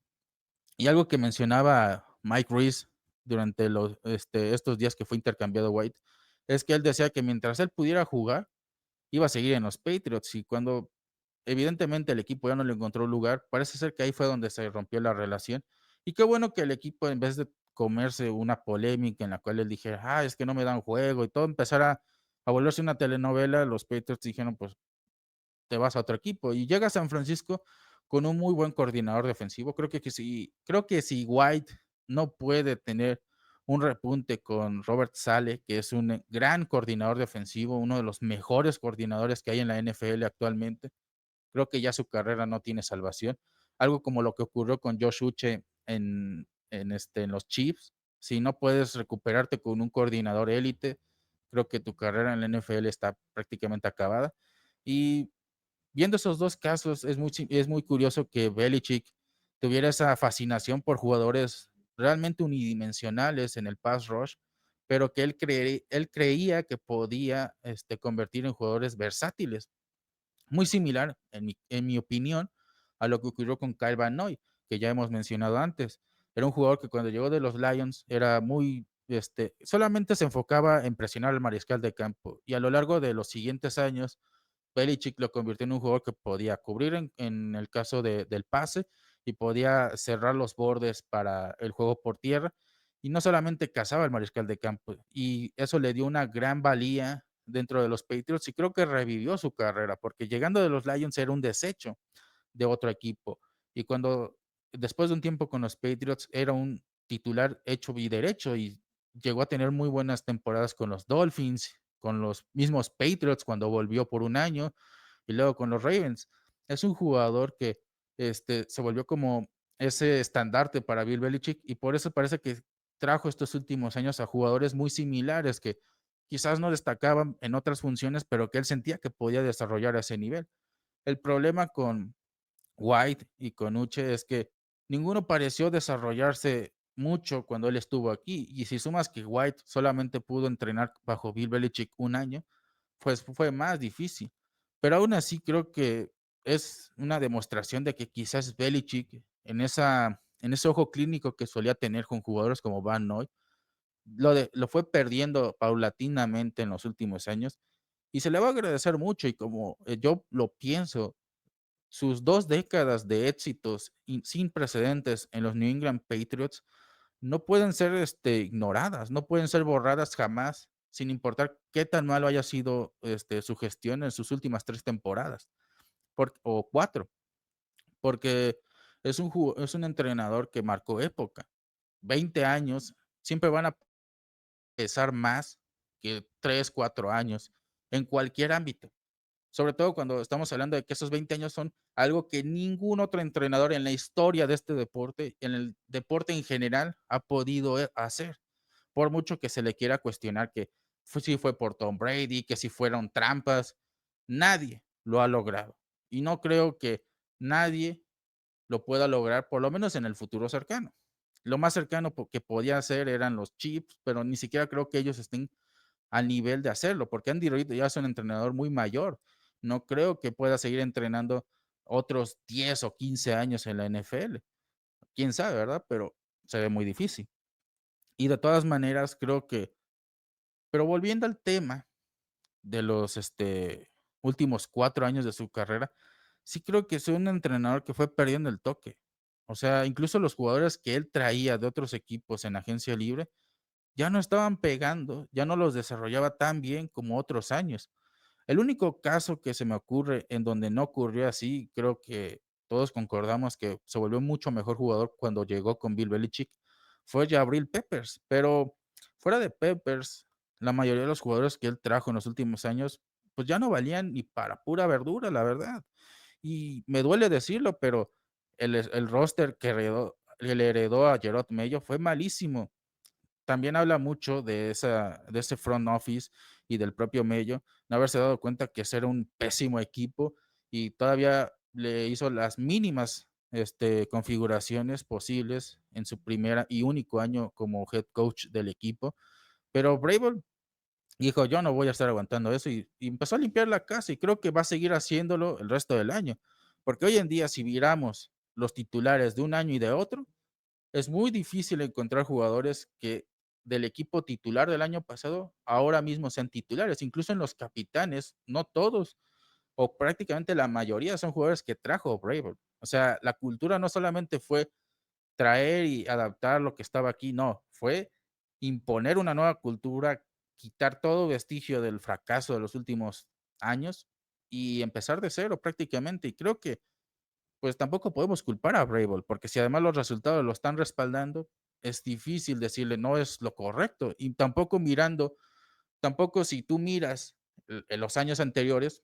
Y algo que mencionaba Mike Reese durante estos días que fue intercambiado White es que él decía que mientras él pudiera jugar, iba a seguir en los Patriots y cuando evidentemente el equipo ya no le encontró lugar, parece ser que ahí fue donde se rompió la relación. Y qué bueno que el equipo, en vez de comerse una polémica en la cual él dijera, es que no me dan juego y todo, empezara a volverse una telenovela, los Patriots dijeron, pues te vas a otro equipo. Y llega a San Francisco con un muy buen coordinador defensivo. Creo que si White no puede tener un repunte con Robert Saleh, que es un gran coordinador defensivo, uno de los mejores coordinadores que hay en la NFL actualmente. Creo que ya su carrera no tiene salvación. Algo como lo que ocurrió con Josh Uche en los Chiefs. Si no puedes recuperarte con un coordinador élite, creo que tu carrera en la NFL está prácticamente acabada. Y viendo esos 2 casos, es muy curioso que Belichick tuviera esa fascinación por jugadores realmente unidimensionales en el pass rush, pero que él creía que podía, convertir en jugadores versátiles. Muy similar, en mi opinión, a lo que ocurrió con Kyle Van Noy, que ya hemos mencionado antes. Era un jugador que cuando llegó de los Lions era muy, solamente se enfocaba en presionar al mariscal de campo, y a lo largo de los siguientes años Belichick lo convirtió en un jugador que podía cubrir en el caso del pase y podía cerrar los bordes para el juego por tierra. Y no solamente cazaba el mariscal de campo, y eso le dio una gran valía dentro de los Patriots y creo que revivió su carrera, porque llegando de los Lions era un desecho de otro equipo. Y cuando después de un tiempo con los Patriots era un titular hecho y derecho y llegó a tener muy buenas temporadas con los Dolphins, con los mismos Patriots cuando volvió por un año y luego con los Ravens. Es un jugador que se volvió como ese estandarte para Bill Belichick y por eso parece que trajo estos últimos años a jugadores muy similares que quizás no destacaban en otras funciones, pero que él sentía que podía desarrollar a ese nivel. El problema con White y con Uche es que ninguno pareció desarrollarse mucho cuando él estuvo aquí. Y si sumas que White solamente pudo entrenar bajo Bill Belichick un año, pues fue más difícil. Pero aún así creo que es una demostración de que quizás Belichick, en ese ojo clínico que solía tener con jugadores como Van Noy, lo fue perdiendo paulatinamente en los últimos años. Y se le va a agradecer mucho. Y como yo lo pienso, sus 2 décadas de éxitos sin precedentes en los New England Patriots no pueden ser, ignoradas, no pueden ser borradas jamás, sin importar qué tan malo haya sido, su gestión en sus últimas 3 temporadas, o 4, porque es un entrenador que marcó época. 20 años siempre van a pesar más que 3 4 años en cualquier ámbito. Sobre todo cuando estamos hablando de que esos 20 años son algo que ningún otro entrenador en la historia de este deporte, en el deporte en general, ha podido hacer. Por mucho que se le quiera cuestionar que si fue por Tom Brady, que si fueron trampas, nadie lo ha logrado. Y no creo que nadie lo pueda lograr, por lo menos en el futuro cercano. Lo más cercano que podía hacer eran los Chiefs, pero ni siquiera creo que ellos estén al nivel de hacerlo, porque Andy Reid ya es un entrenador muy mayor. No creo que pueda seguir entrenando otros 10 o 15 años en la NFL. Quién sabe, ¿verdad? Pero se ve muy difícil. Y de todas maneras, creo que, pero volviendo al tema de los últimos 4 años de su carrera, sí creo que es un entrenador que fue perdiendo el toque. O sea, incluso los jugadores que él traía de otros equipos en agencia libre ya no estaban pegando, ya no los desarrollaba tan bien como otros años. El único caso que se me ocurre en donde no ocurrió así, creo que todos concordamos que se volvió mucho mejor jugador cuando llegó con Bill Belichick, fue Jabril Peppers, pero fuera de Peppers, la mayoría de los jugadores que él trajo en los últimos años, pues ya no valían ni para pura verdura, la verdad. Y me duele decirlo, pero el roster que le heredó a Gerard Mayo fue malísimo. También habla mucho de ese front office y del propio Mello, no haberse dado cuenta que ese era un pésimo equipo y todavía le hizo las mínimas, configuraciones posibles en su primera y único año como head coach del equipo. Pero Vrabel dijo: "Yo no voy a estar aguantando eso", y empezó a limpiar la casa, y creo que va a seguir haciéndolo el resto del año, porque hoy en día, si miramos los titulares de un año y de otro, es muy difícil encontrar jugadores que del equipo titular del año pasado ahora mismo sean titulares, incluso en los capitanes, no todos, o prácticamente la mayoría son jugadores que trajo Vrabel. O sea, la cultura no solamente fue traer y adaptar lo que estaba aquí, no, fue imponer una nueva cultura, quitar todo vestigio del fracaso de los últimos años y empezar de cero prácticamente. Y creo que pues tampoco podemos culpar a Vrabel, porque si además los resultados lo están respaldando, es difícil decirle no es lo correcto. Y tampoco si tú miras en los años anteriores,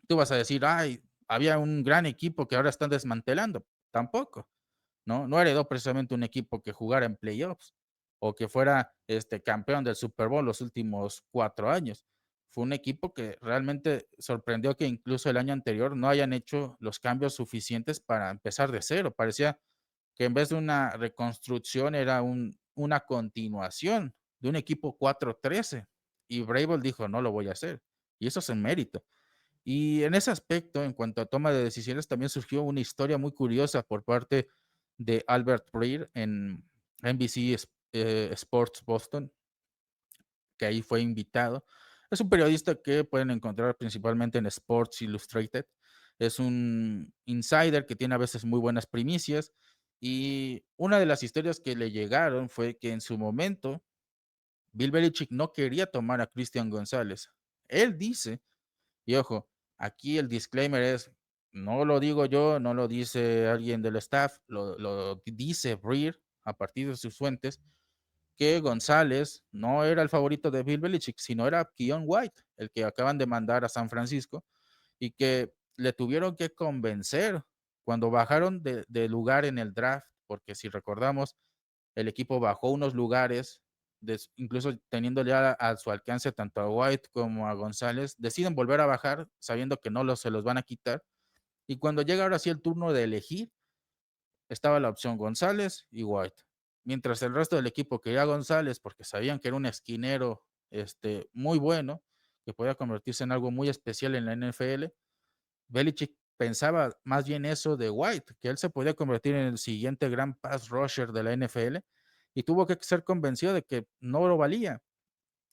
tú vas a decir, ay, había un gran equipo que ahora están desmantelando. Tampoco, ¿no? No heredó precisamente un equipo que jugara en playoffs o que fuera campeón del Super Bowl los últimos 4 años. Fue un equipo que realmente sorprendió que incluso el año anterior no hayan hecho los cambios suficientes para empezar de cero. Parecía que en vez de una reconstrucción era una continuación de un equipo 4-13. Y Vrabel dijo, no lo voy a hacer. Y eso es en mérito. Y en ese aspecto, en cuanto a toma de decisiones, también surgió una historia muy curiosa por parte de Albert Breer en NBC Sports Boston, que ahí fue invitado. Es un periodista que pueden encontrar principalmente en Sports Illustrated. Es un insider que tiene a veces muy buenas primicias. Y una de las historias que le llegaron fue que en su momento Bill Belichick no quería tomar a Christian González. Él dice, y ojo, aquí el disclaimer es, no lo digo yo, no lo dice alguien del staff, lo dice Breer a partir de sus fuentes, que González no era el favorito de Bill Belichick, sino era Keon White, el que acaban de mandar a San Francisco, y que le tuvieron que convencer cuando bajaron de lugar en el draft, porque si recordamos, el equipo bajó unos lugares, incluso teniendo ya a su alcance tanto a White como a González, deciden volver a bajar sabiendo que no se los van a quitar. Y cuando llega ahora sí el turno de elegir, estaba la opción González y White. Mientras el resto del equipo quería a González porque sabían que era un esquinero muy bueno, que podía convertirse en algo muy especial en la NFL. Belichick pensaba más bien eso de White, que él se podía convertir en el siguiente gran pass rusher de la NFL y tuvo que ser convencido de que no lo valía.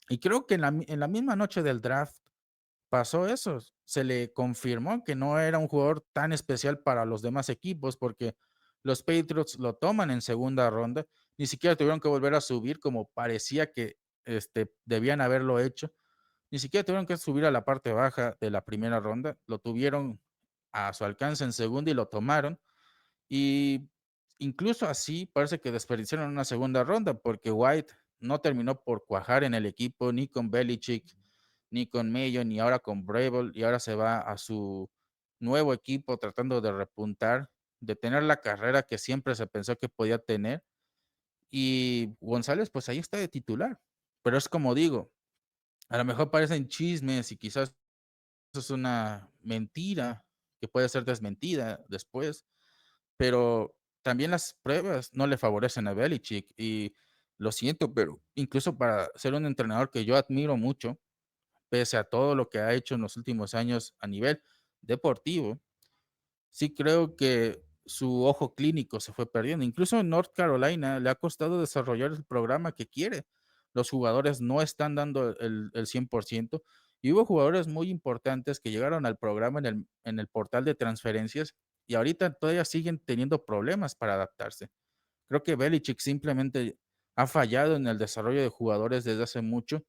Y creo que en la misma noche del draft pasó eso. Se le confirmó que no era un jugador tan especial para los demás equipos porque los Patriots lo toman en segunda ronda. Ni siquiera tuvieron que volver a subir como parecía que debían haberlo hecho. Ni siquiera tuvieron que subir a la parte baja de la primera ronda. Lo tuvieron a su alcance en segunda y lo tomaron. Y incluso así parece que desperdiciaron una segunda ronda porque White no terminó por cuajar en el equipo ni con Belichick, ni con Mayo, ni ahora con Vrabel, y ahora se va a su nuevo equipo tratando de repuntar, de tener la carrera que siempre se pensó que podía tener. Y González, pues ahí está de titular. Pero es como digo, a lo mejor parecen chismes y quizás eso es una mentira que puede ser desmentida después, pero también las pruebas no le favorecen a Belichick y lo siento, pero incluso para ser un entrenador que yo admiro mucho, pese a todo lo que ha hecho en los últimos años a nivel deportivo, sí creo que su ojo clínico se fue perdiendo. Incluso en North Carolina le ha costado desarrollar el programa que quiere. Los jugadores no están dando el 100% y hubo jugadores muy importantes que llegaron al programa en el portal de transferencias y ahorita todavía siguen teniendo problemas para adaptarse. Creo que Belichick simplemente ha fallado en el desarrollo de jugadores desde hace mucho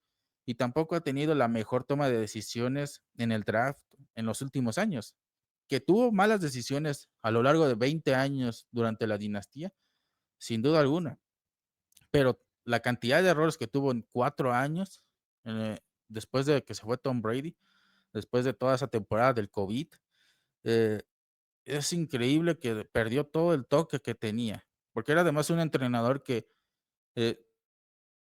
y tampoco ha tenido la mejor toma de decisiones en el draft en los últimos años. Que tuvo malas decisiones a lo largo de 20 años durante la dinastía, sin duda alguna, pero la cantidad de errores que tuvo en 4 años, eh, después de que se fue Tom Brady, después de toda esa temporada del COVID, eh, es increíble que perdió todo el toque que tenía, porque era además un entrenador que eh,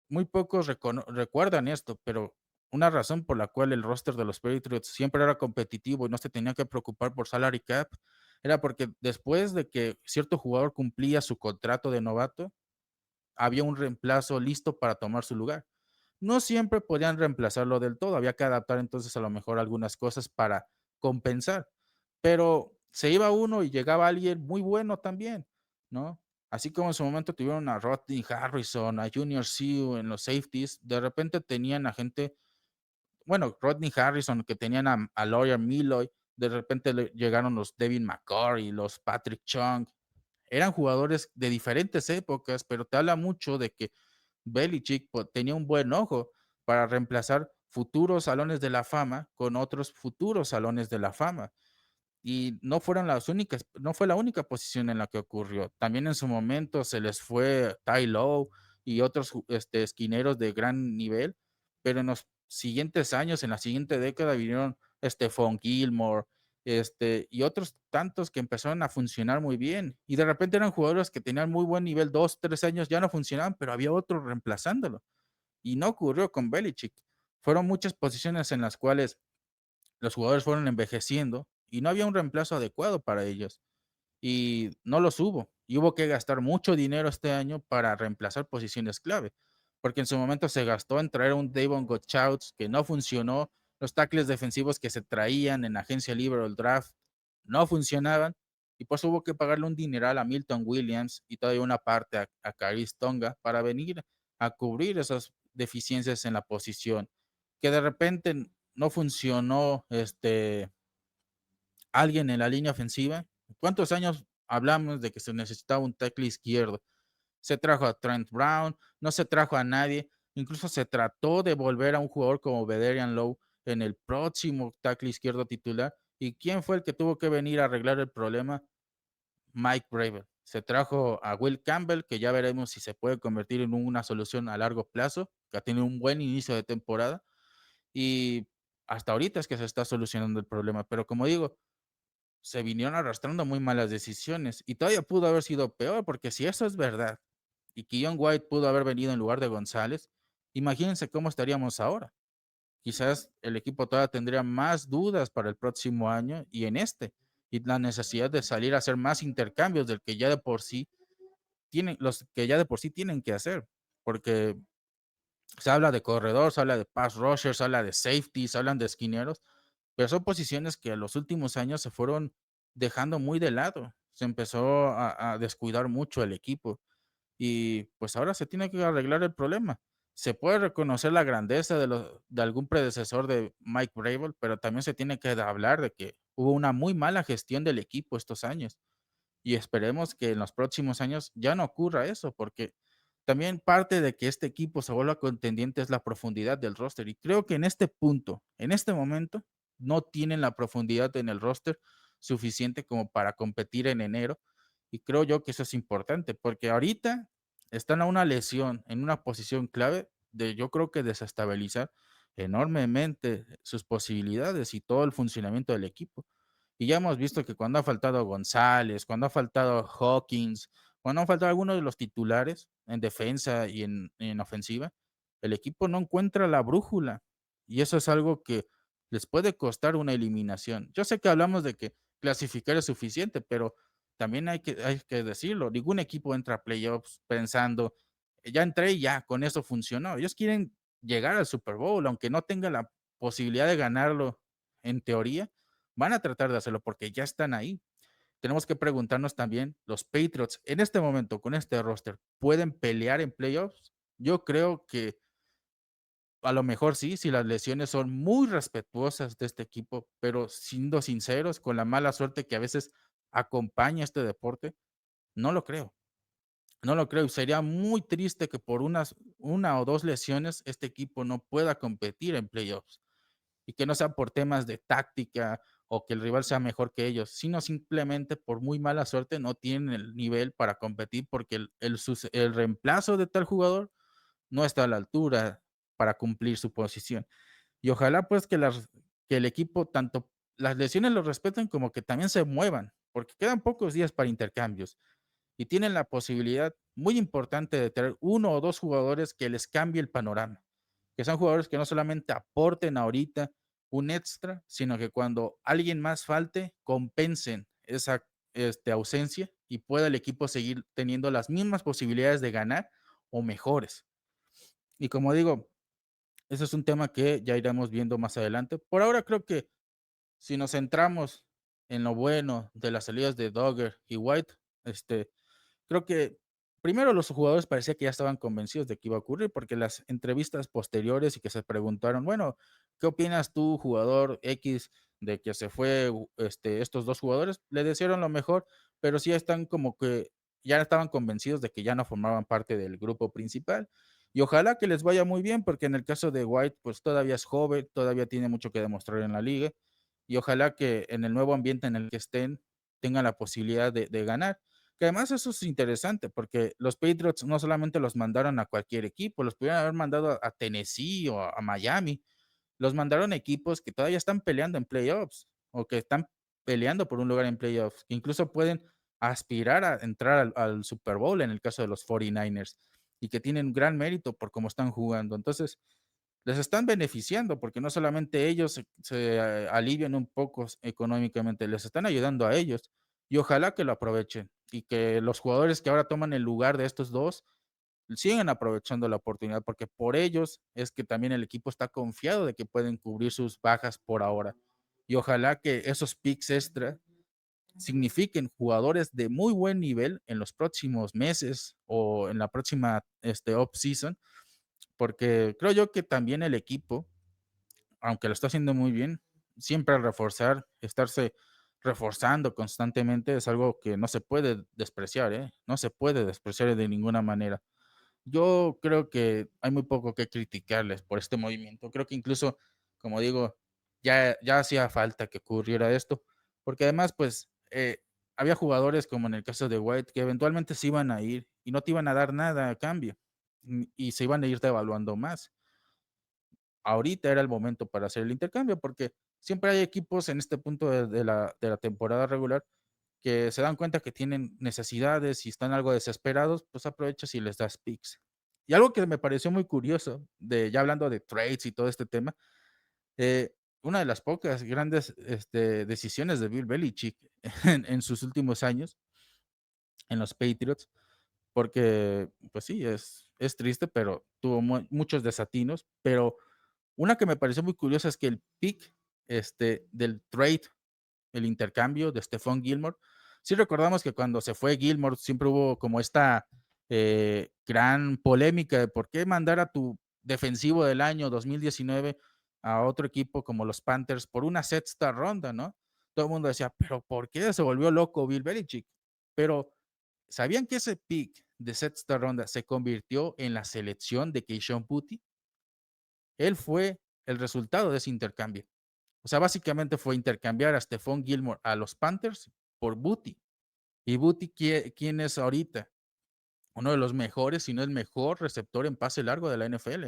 muy pocos recuerdan esto, pero una razón por la cual el roster de los Patriots siempre era competitivo y no se tenía que preocupar por salary cap, era porque después de que cierto jugador cumplía su contrato de novato, había un reemplazo listo para tomar su lugar. No siempre podían reemplazarlo del todo, había que adaptar entonces a lo mejor algunas cosas para compensar, pero se iba uno y llegaba alguien muy bueno también, ¿no? Así como en su momento tuvieron a Rodney Harrison, a Junior Seau en los safeties, de repente tenían a gente, bueno, Rodney Harrison, que tenían a Lawyer Milloy, de repente llegaron los Devin McCourty, los Patrick Chung, eran jugadores de diferentes épocas, pero te habla mucho de que Belichick tenía un buen ojo para reemplazar futuros salones de la fama con otros futuros salones de la fama. y no fue la única posición en la que ocurrió. También en su momento se les fue Ty Lowe y otros esquineros de gran nivel, pero en los siguientes años, en la siguiente década, vinieron Stephon Gilmore, y otros tantos que empezaron a funcionar muy bien. Y de repente eran jugadores que tenían muy buen nivel, 2, 3 años ya no funcionaban, pero había otro reemplazándolo. Y no ocurrió con Belichick. Fueron muchas posiciones en las cuales los jugadores fueron envejeciendo y no había un reemplazo adecuado para ellos y no los hubo. Y hubo que gastar mucho dinero este año para reemplazar posiciones clave, porque en su momento se gastó en traer a un Davon Godchaux que no funcionó, los tackles defensivos que se traían en agencia libre o el draft no funcionaban, y pues hubo que pagarle un dineral a Milton Williams y todavía una parte a Khyiris Tonga para venir a cubrir esas deficiencias en la posición, que de repente no funcionó alguien en la línea ofensiva. ¿Cuántos años hablamos de que se necesitaba un tackle izquierdo? Se trajo a Trent Brown, no se trajo a nadie, incluso se trató de volver a un jugador como Vederian Lowe en el próximo tackle izquierdo titular. ¿Y quién fue el que tuvo que venir a arreglar el problema? Mike Bravel. Se trajo a Will Campbell, que ya veremos si se puede convertir en una solución a largo plazo, que ha tenido un buen inicio de temporada. Y hasta ahorita es que se está solucionando el problema. Pero como digo, se vinieron arrastrando muy malas decisiones y todavía pudo haber sido peor, porque si eso es verdad y Keon White pudo haber venido en lugar de González, imagínense cómo estaríamos ahora. Quizás el equipo todavía tendría más dudas para el próximo año y en y la necesidad de salir a hacer más intercambios del que ya de por sí los que ya de por sí tienen que hacer, porque se habla de corredor, se habla de pass rushers, se habla de safety, se hablan de esquineros, pero son posiciones que en los últimos años se fueron dejando muy de lado. Se empezó a descuidar mucho el equipo y pues ahora se tiene que arreglar el problema. Se puede reconocer la grandeza de algún predecesor de Mike Vrabel, pero también se tiene que hablar de que hubo una muy mala gestión del equipo estos años y esperemos que en los próximos años ya no ocurra eso, porque también parte de que este equipo se vuelva contendiente es la profundidad del roster. Y creo que en este punto, en este momento, no tienen la profundidad en el roster suficiente como para competir en enero. Y creo yo que eso es importante, porque ahorita están a una lesión en una posición clave de yo creo que desestabilizar enormemente sus posibilidades y todo el funcionamiento del equipo. Y ya hemos visto que cuando ha faltado González, cuando ha faltado Hawkins, cuando han faltado algunos de los titulares en defensa y en ofensiva, el equipo no encuentra la brújula. Y eso es algo que les puede costar una eliminación. Yo sé que hablamos de que clasificar es suficiente, pero también hay que decirlo. Ningún equipo entra a playoffs pensando, ya entré y ya, con eso funcionó. Ellos quieren llegar al Super Bowl, aunque no tenga la posibilidad de ganarlo en teoría, van a tratar de hacerlo porque ya están ahí. Tenemos que preguntarnos también, los Patriots en este momento con este roster, ¿pueden pelear en playoffs? Yo creo que a lo mejor sí, si las lesiones son muy respetuosas de este equipo, pero siendo sinceros, con la mala suerte que a veces acompaña este deporte, no lo creo. No lo creo y sería muy triste que por una o dos lesiones este equipo no pueda competir en playoffs y que no sea por temas de táctica o que el rival sea mejor que ellos, sino simplemente por muy mala suerte no tienen el nivel para competir porque el reemplazo de tal jugador no está a la altura para cumplir su posición. Y ojalá pues que el equipo tanto las lesiones lo respeten como que también se muevan, porque quedan pocos días para intercambios y tienen la posibilidad muy importante de tener uno o dos jugadores que les cambie el panorama, que son jugadores que no solamente aporten ahorita un extra, sino que cuando alguien más falte, compensen esa ausencia y pueda el equipo seguir teniendo las mismas posibilidades de ganar o mejores. Y como digo, ese es un tema que ya iremos viendo más adelante. Por ahora creo que si nos centramos en lo bueno de las salidas de Dogger y White, creo que primero los jugadores parecía que ya estaban convencidos de que iba a ocurrir, porque las entrevistas posteriores y que se preguntaron, bueno, ¿qué opinas tú, jugador X, de que se fue estos dos jugadores? Le desearon lo mejor, pero sí están como que ya estaban convencidos de que ya no formaban parte del grupo principal. Y ojalá que les vaya muy bien, porque en el caso de White, pues todavía es joven, todavía tiene mucho que demostrar en la liga y ojalá que en el nuevo ambiente en el que estén tengan la posibilidad de ganar. Que además eso es interesante porque los Patriots no solamente los mandaron a cualquier equipo, los pudieron haber mandado a Tennessee o a Miami, los mandaron a equipos que todavía están peleando en playoffs o que están peleando por un lugar en playoffs, que incluso pueden aspirar a entrar al Super Bowl en el caso de los 49ers y que tienen gran mérito por cómo están jugando. Entonces, les están beneficiando porque no solamente ellos se alivian un poco económicamente, les están ayudando a ellos y ojalá que lo aprovechen y que los jugadores que ahora toman el lugar de estos dos siguen aprovechando la oportunidad, porque por ellos es que también el equipo está confiado de que pueden cubrir sus bajas por ahora. Y ojalá que esos picks extra signifiquen jugadores de muy buen nivel en los próximos meses o en la próxima off-season, porque creo yo que también el equipo, aunque lo está haciendo muy bien, siempre reforzar, estarse reforzando constantemente es algo que no se puede despreciar, ¿eh? No se puede despreciar de ninguna manera. Yo creo que hay muy poco que criticarles por este movimiento. Creo que incluso, como digo, ya hacía falta que ocurriera esto, porque además, pues, había jugadores, como en el caso de White, que eventualmente se iban a ir y no te iban a dar nada a cambio, y se iban a ir devaluando más. Ahorita era el momento para hacer el intercambio, porque siempre hay equipos en este punto de la temporada regular que se dan cuenta que tienen necesidades y están algo desesperados, pues aprovechas y les das picks. Y algo que me pareció muy curioso, ya hablando de trades y todo este tema, una de las pocas grandes decisiones de Bill Belichick en sus últimos años en los Patriots, porque pues sí, es triste, pero tuvo muchos desatinos, pero una que me pareció muy curiosa es que el pick del trade, el intercambio de Stephon Gilmore. Sí recordamos que cuando se fue Gilmore siempre hubo como esta gran polémica de por qué mandar a tu defensivo del año 2019 a otro equipo como los Panthers por una sexta ronda, ¿no? Todo el mundo decía, pero ¿por qué se volvió loco Bill Belichick? Pero ¿sabían que ese pick de sexta ronda se convirtió en la selección de Keishon Boutte? Él fue el resultado de ese intercambio. O sea, básicamente fue intercambiar a Stephon Gilmore a los Panthers por Booty. Y Booty, ¿quién es ahorita? Uno de los mejores, si no el mejor receptor en pase largo de la NFL.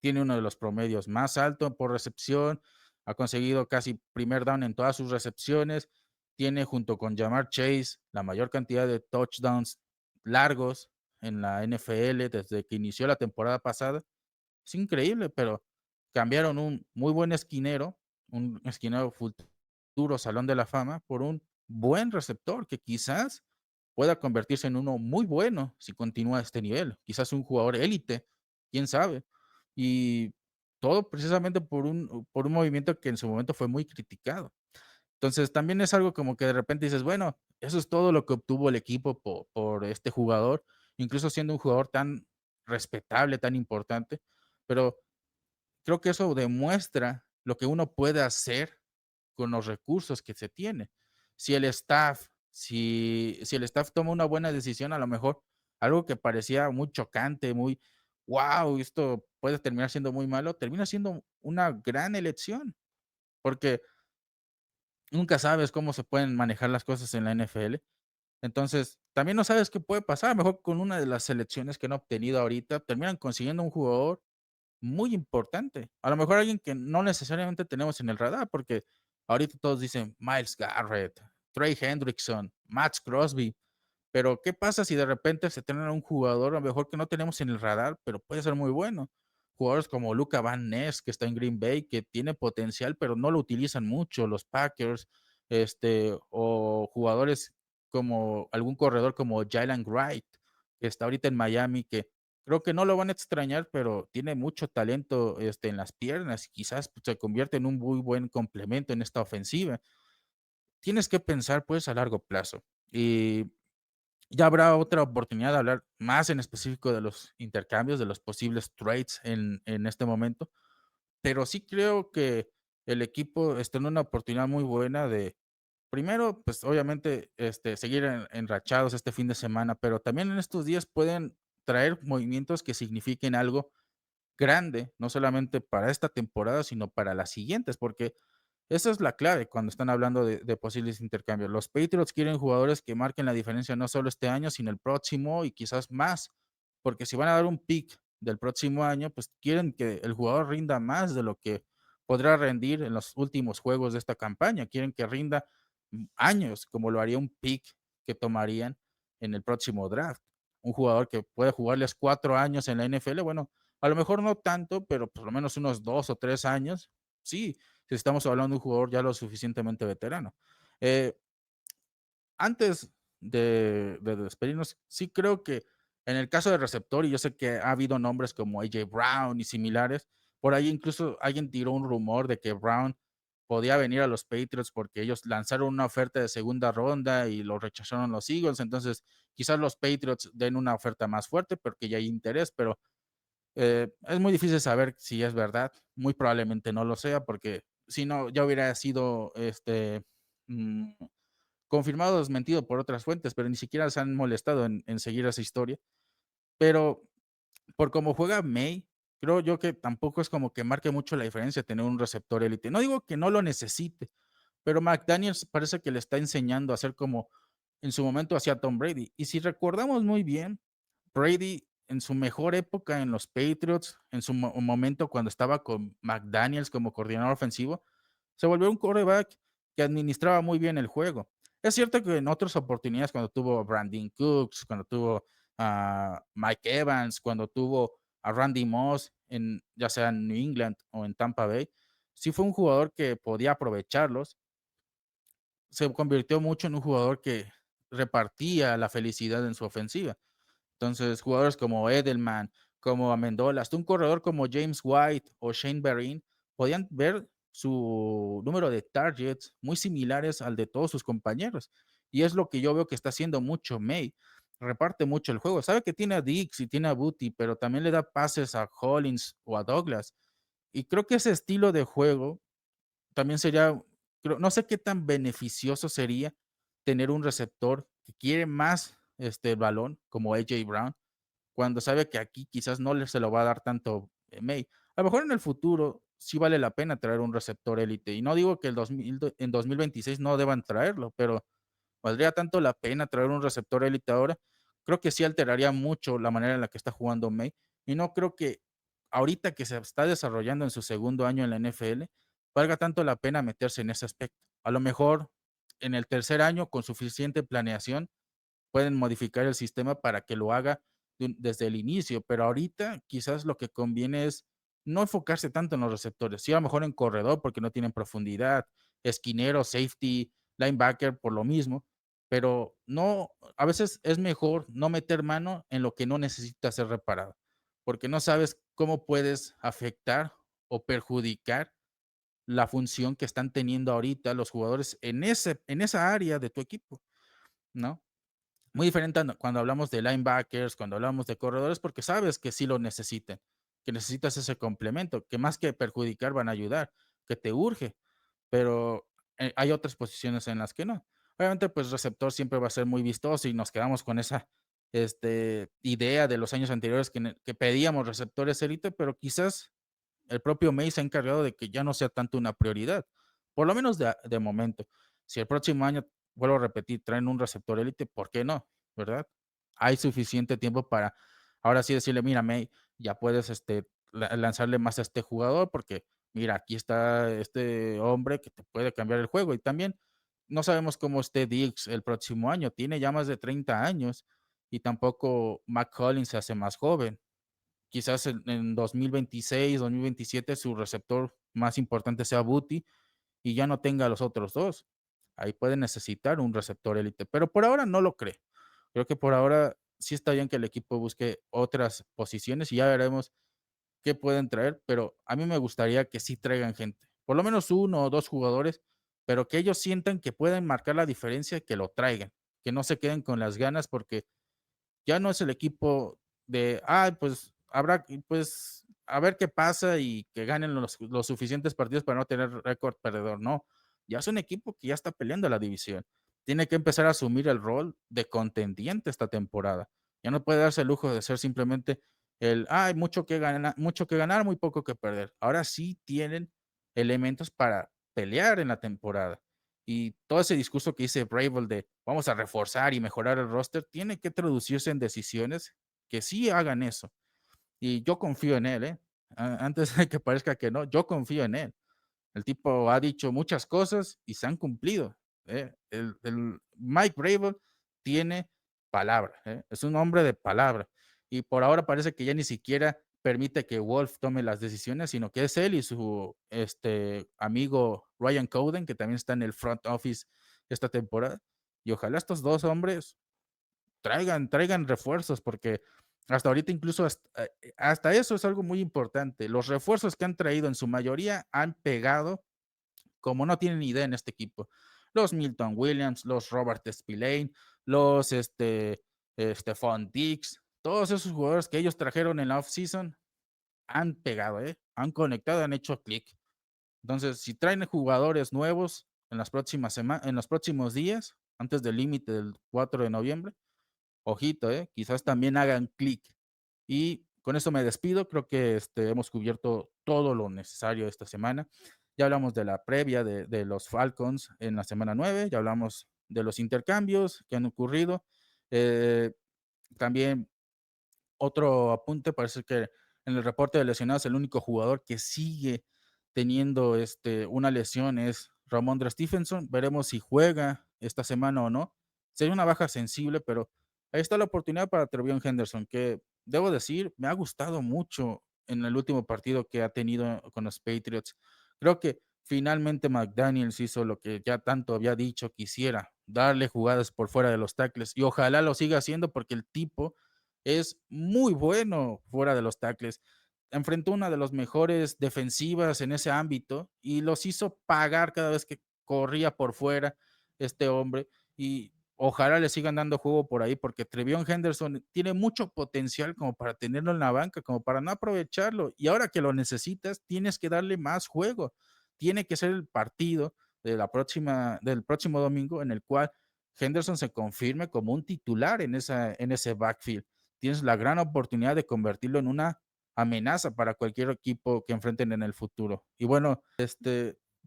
Tiene uno de los promedios más altos por recepción, ha conseguido casi primer down en todas sus recepciones, tiene junto con Jamar Chase la mayor cantidad de touchdowns largos en la NFL desde que inició la temporada pasada. Es increíble, pero cambiaron un muy buen esquinero, un esquinero futuro salón de la fama, por un buen receptor que quizás pueda convertirse en uno muy bueno si continúa a este nivel. Quizás un jugador élite, quién sabe. Y todo precisamente por un movimiento que en su momento fue muy criticado. Entonces, también es algo como que de repente dices, bueno, eso es todo lo que obtuvo el equipo por este jugador, incluso siendo un jugador tan respetable, tan importante, pero creo que eso demuestra lo que uno puede hacer con los recursos que se tiene. Si el staff toma una buena decisión, a lo mejor algo que parecía muy chocante, muy, wow, esto puede terminar siendo muy malo, termina siendo una gran elección, porque nunca sabes cómo se pueden manejar las cosas en la NFL. Entonces, también no sabes qué puede pasar. A lo mejor con una de las selecciones que han obtenido ahorita, terminan consiguiendo un jugador muy importante. A lo mejor alguien que no necesariamente tenemos en el radar, porque ahorita todos dicen Miles Garrett, Trey Hendrickson, Max Crosby, pero ¿qué pasa si de repente se tiene un jugador a lo mejor que no tenemos en el radar, pero puede ser muy bueno? Jugadores como Luca Van Ness, que está en Green Bay, que tiene potencial, pero no lo utilizan mucho los Packers, o jugadores como algún corredor como Jalen Wright, que está ahorita en Miami, que creo que no lo van a extrañar, pero tiene mucho talento, en las piernas y quizás pues, se convierte en un muy buen complemento en esta ofensiva. Tienes que pensar, pues, a largo plazo. Y ya habrá otra oportunidad de hablar más en específico de los intercambios, de los posibles trades en este momento, pero sí creo que el equipo está en una oportunidad muy buena de, primero, pues obviamente, seguir enrachados este fin de semana, pero también en estos días pueden traer movimientos que signifiquen algo grande, no solamente para esta temporada, sino para las siguientes, porque Esa es la clave cuando están hablando de posibles intercambios. Los Patriots quieren jugadores que marquen la diferencia no solo este año, sino el próximo y quizás más, porque si van a dar un pick del próximo año, pues quieren que el jugador rinda más de lo que podrá rendir en los últimos juegos de esta campaña. Quieren que rinda años, como lo haría un pick que tomarían en el próximo draft. Un jugador que puede jugarles 4 años en la NFL, bueno, a lo mejor no tanto, pero por lo menos unos 2 o 3 años, sí, si estamos hablando de un jugador ya lo suficientemente veterano. Eh, Antes de despedirnos, sí creo que en el caso de receptor, y yo sé que ha habido nombres como AJ Brown y similares, por ahí incluso alguien tiró un rumor de que Brown podía venir a los Patriots porque ellos lanzaron una oferta de segunda ronda y lo rechazaron los Eagles, entonces quizás los Patriots den una oferta más fuerte porque ya hay interés, pero es muy difícil saber si es verdad, muy probablemente no lo sea, porque si no, ya hubiera sido mm, confirmado o desmentido por otras fuentes, pero ni siquiera se han molestado en seguir esa historia. Pero por cómo juega May, creo yo que tampoco es como que marque mucho la diferencia tener un receptor élite. No digo que no lo necesite, pero McDaniels parece que le está enseñando a hacer como en su momento hacía Tom Brady. Y si recordamos muy bien, Brady en su mejor época en los Patriots, en su momento cuando estaba con McDaniels como coordinador ofensivo, se volvió un quarterback que administraba muy bien el juego. Es cierto que en otras oportunidades, cuando tuvo a Brandon Cooks, cuando tuvo a Mike Evans, cuando tuvo a Randy Moss, ya sea en New England o en Tampa Bay, sí fue un jugador que podía aprovecharlos. Se convirtió mucho en un jugador que repartía la felicidad en su ofensiva. Entonces, jugadores como Edelman, como Amendola, hasta un corredor como James White o Shane Vereen podían ver su número de targets muy similares al de todos sus compañeros. Y es lo que yo veo que está haciendo mucho May. Reparte mucho el juego. Sabe que tiene a Dix y tiene a Booty, pero también le da pases a Hollins o a Douglas. Y creo que ese estilo de juego también sería, no sé qué tan beneficioso sería tener un receptor que quiere más el balón como AJ Brown cuando sabe que aquí quizás no se lo va a dar tanto May. A lo mejor en el futuro sí vale la pena traer un receptor élite. Y no digo que en 2026 no deban traerlo, pero ¿valdría tanto la pena traer un receptor élite ahora? Creo que sí alteraría mucho la manera en la que está jugando May. Y no creo que ahorita que se está desarrollando en su segundo año en la NFL, valga tanto la pena meterse en ese aspecto. A lo mejor en el tercer año, con suficiente planeación, pueden modificar el sistema para que lo haga desde el inicio, pero ahorita quizás lo que conviene es no enfocarse tanto en los receptores, sí, a lo mejor en corredor porque no tienen profundidad, esquinero, safety, linebacker por lo mismo, pero no, a veces es mejor no meter mano en lo que no necesita ser reparado, porque no sabes cómo puedes afectar o perjudicar la función que están teniendo ahorita los jugadores en esa área de tu equipo, ¿no? Muy diferente cuando hablamos de linebackers, cuando hablamos de corredores, porque sabes que sí lo necesitan, que necesitas ese complemento, que más que perjudicar van a ayudar, que te urge, pero hay otras posiciones en las que no. Obviamente, pues receptor siempre va a ser muy vistoso y nos quedamos con esa idea de los años anteriores que pedíamos receptores élite, pero quizás el propio May se ha encargado de que ya no sea tanto una prioridad, por lo menos de momento. Si el próximo año, vuelvo a repetir, traen un receptor élite, ¿por qué no? ¿Verdad? Hay suficiente tiempo para ahora sí decirle, mira, May, ya puedes lanzarle más a este jugador porque, mira, aquí está este hombre que te puede cambiar el juego. Y también no sabemos cómo esté Diggs el próximo año, tiene ya más de 30 años y tampoco McCollins se hace más joven. Quizás en 2026, 2027 su receptor más importante sea Booty y ya no tenga a los otros dos. Ahí puede necesitar un receptor élite, pero por ahora no lo cree. Creo que por ahora sí está bien que el equipo busque otras posiciones y ya veremos qué pueden traer, pero a mí me gustaría que sí traigan gente, por lo menos uno o dos jugadores, pero que ellos sientan que pueden marcar la diferencia, que lo traigan, que no se queden con las ganas porque ya no es el equipo de, pues habrá, pues a ver qué pasa y que ganen los suficientes partidos para no tener récord perdedor. No, ya es un equipo que ya está peleando la división. Tiene que empezar a asumir el rol de contendiente esta temporada. Ya no puede darse el lujo de ser simplemente hay mucho que ganar, muy poco que perder. Ahora sí tienen elementos para pelear en la temporada. Y todo ese discurso que dice Vrabel de vamos a reforzar y mejorar el roster, tiene que traducirse en decisiones que sí hagan eso. Y yo confío en él, ¿eh? Antes de que parezca que no, yo confío en él. El tipo ha dicho muchas cosas y se han cumplido, ¿eh? El Mike Vrabel tiene palabra, ¿eh? Es un hombre de palabra. Y por ahora parece que ya ni siquiera permite que Wolf tome las decisiones, sino que es él y su amigo Ryan Coden, que también está en el front office esta temporada. Y ojalá estos dos hombres traigan refuerzos, porque hasta ahorita incluso hasta eso es algo muy importante. Los refuerzos que han traído en su mayoría han pegado como no tienen idea en este equipo. Los Milton Williams, los Robert Spillane, los Stephon Diggs, todos esos jugadores que ellos trajeron en la offseason han pegado, han conectado, han hecho clic. Entonces, si traen jugadores nuevos en las próximas en los próximos días, antes del límite del 4 de noviembre, ojito, quizás también hagan clic. Y con esto me despido. Creo que hemos cubierto todo lo necesario esta semana. Ya hablamos de la previa de los Falcons en la semana 9, ya hablamos de los intercambios que han ocurrido. También otro apunte, parece que en el reporte de lesionados el único jugador que sigue teniendo una lesión es Ramondre Stevenson. Veremos si juega esta semana o no. Sería una baja sensible, pero ahí está la oportunidad para TreVeyon Henderson, que debo decir, me ha gustado mucho en el último partido que ha tenido con los Patriots. Creo que finalmente McDaniels hizo lo que ya tanto había dicho que hiciera, darle jugadas por fuera de los tackles, y ojalá lo siga haciendo porque el tipo es muy bueno fuera de los tackles. Enfrentó una de las mejores defensivas en ese ámbito y los hizo pagar cada vez que corría por fuera este hombre. Y ojalá le sigan dando juego por ahí, porque TreVeyon Henderson tiene mucho potencial como para tenerlo en la banca, como para no aprovecharlo. Y ahora que lo necesitas, tienes que darle más juego. Tiene que ser el partido del próximo domingo en el cual Henderson se confirme como un titular en ese backfield. Tienes la gran oportunidad de convertirlo en una amenaza para cualquier equipo que enfrenten en el futuro. Y bueno,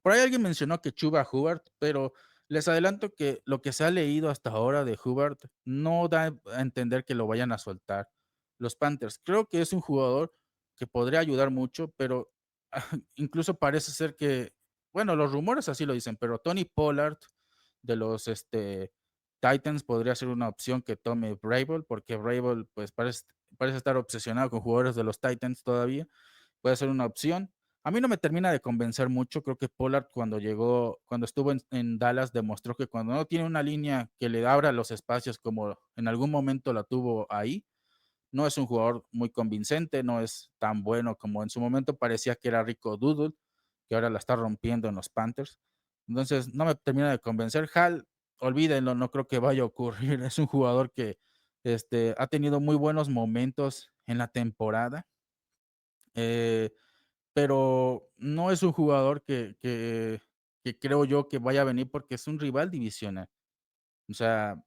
por ahí alguien mencionó que Chuba Hubbard, pero les adelanto que lo que se ha leído hasta ahora de Hubbard no da a entender que lo vayan a soltar los Panthers. Creo que es un jugador que podría ayudar mucho, pero incluso parece ser que, bueno, los rumores así lo dicen, pero Tony Pollard de los Titans podría ser una opción que tome Vrabel, porque Vrabel pues parece estar obsesionado con jugadores de los Titans todavía. Puede ser una opción. A mí no me termina de convencer mucho. Creo que Pollard cuando estuvo en Dallas, demostró que cuando no tiene una línea que le abra los espacios como en algún momento la tuvo ahí, no es un jugador muy convincente, no es tan bueno como en su momento parecía que era Rico Doodle, que ahora la está rompiendo en los Panthers. Entonces, no me termina de convencer. Hal, olvídenlo, no creo que vaya a ocurrir. Es un jugador que ha tenido muy buenos momentos en la temporada, eh, pero no es un jugador que creo yo que vaya a venir porque es un rival divisional. O sea,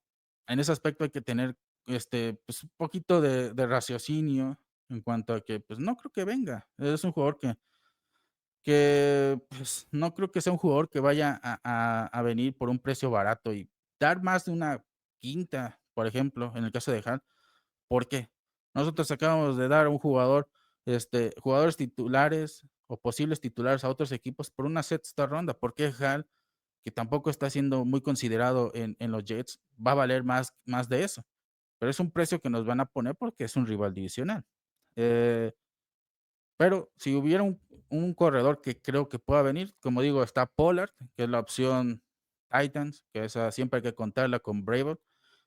en ese aspecto hay que tener, pues, un poquito de raciocinio en cuanto a que, pues, no creo que venga. Es un jugador que, pues, no creo que sea un jugador que vaya a venir por un precio barato y dar más de una quinta, por ejemplo, en el caso de Hall. ¿Por qué? Nosotros acabamos de dar a un jugador, jugadores titulares o posibles titulares a otros equipos por una sexta ronda. ¿Por qué Hall, que tampoco está siendo muy considerado en los Jets, va a valer más de eso? Pero es un precio que nos van a poner porque es un rival divisional. Eh, pero si hubiera un corredor que creo que pueda venir, como digo, está Pollard, que es la opción Titans, que esa siempre hay que contarla con Vrabel.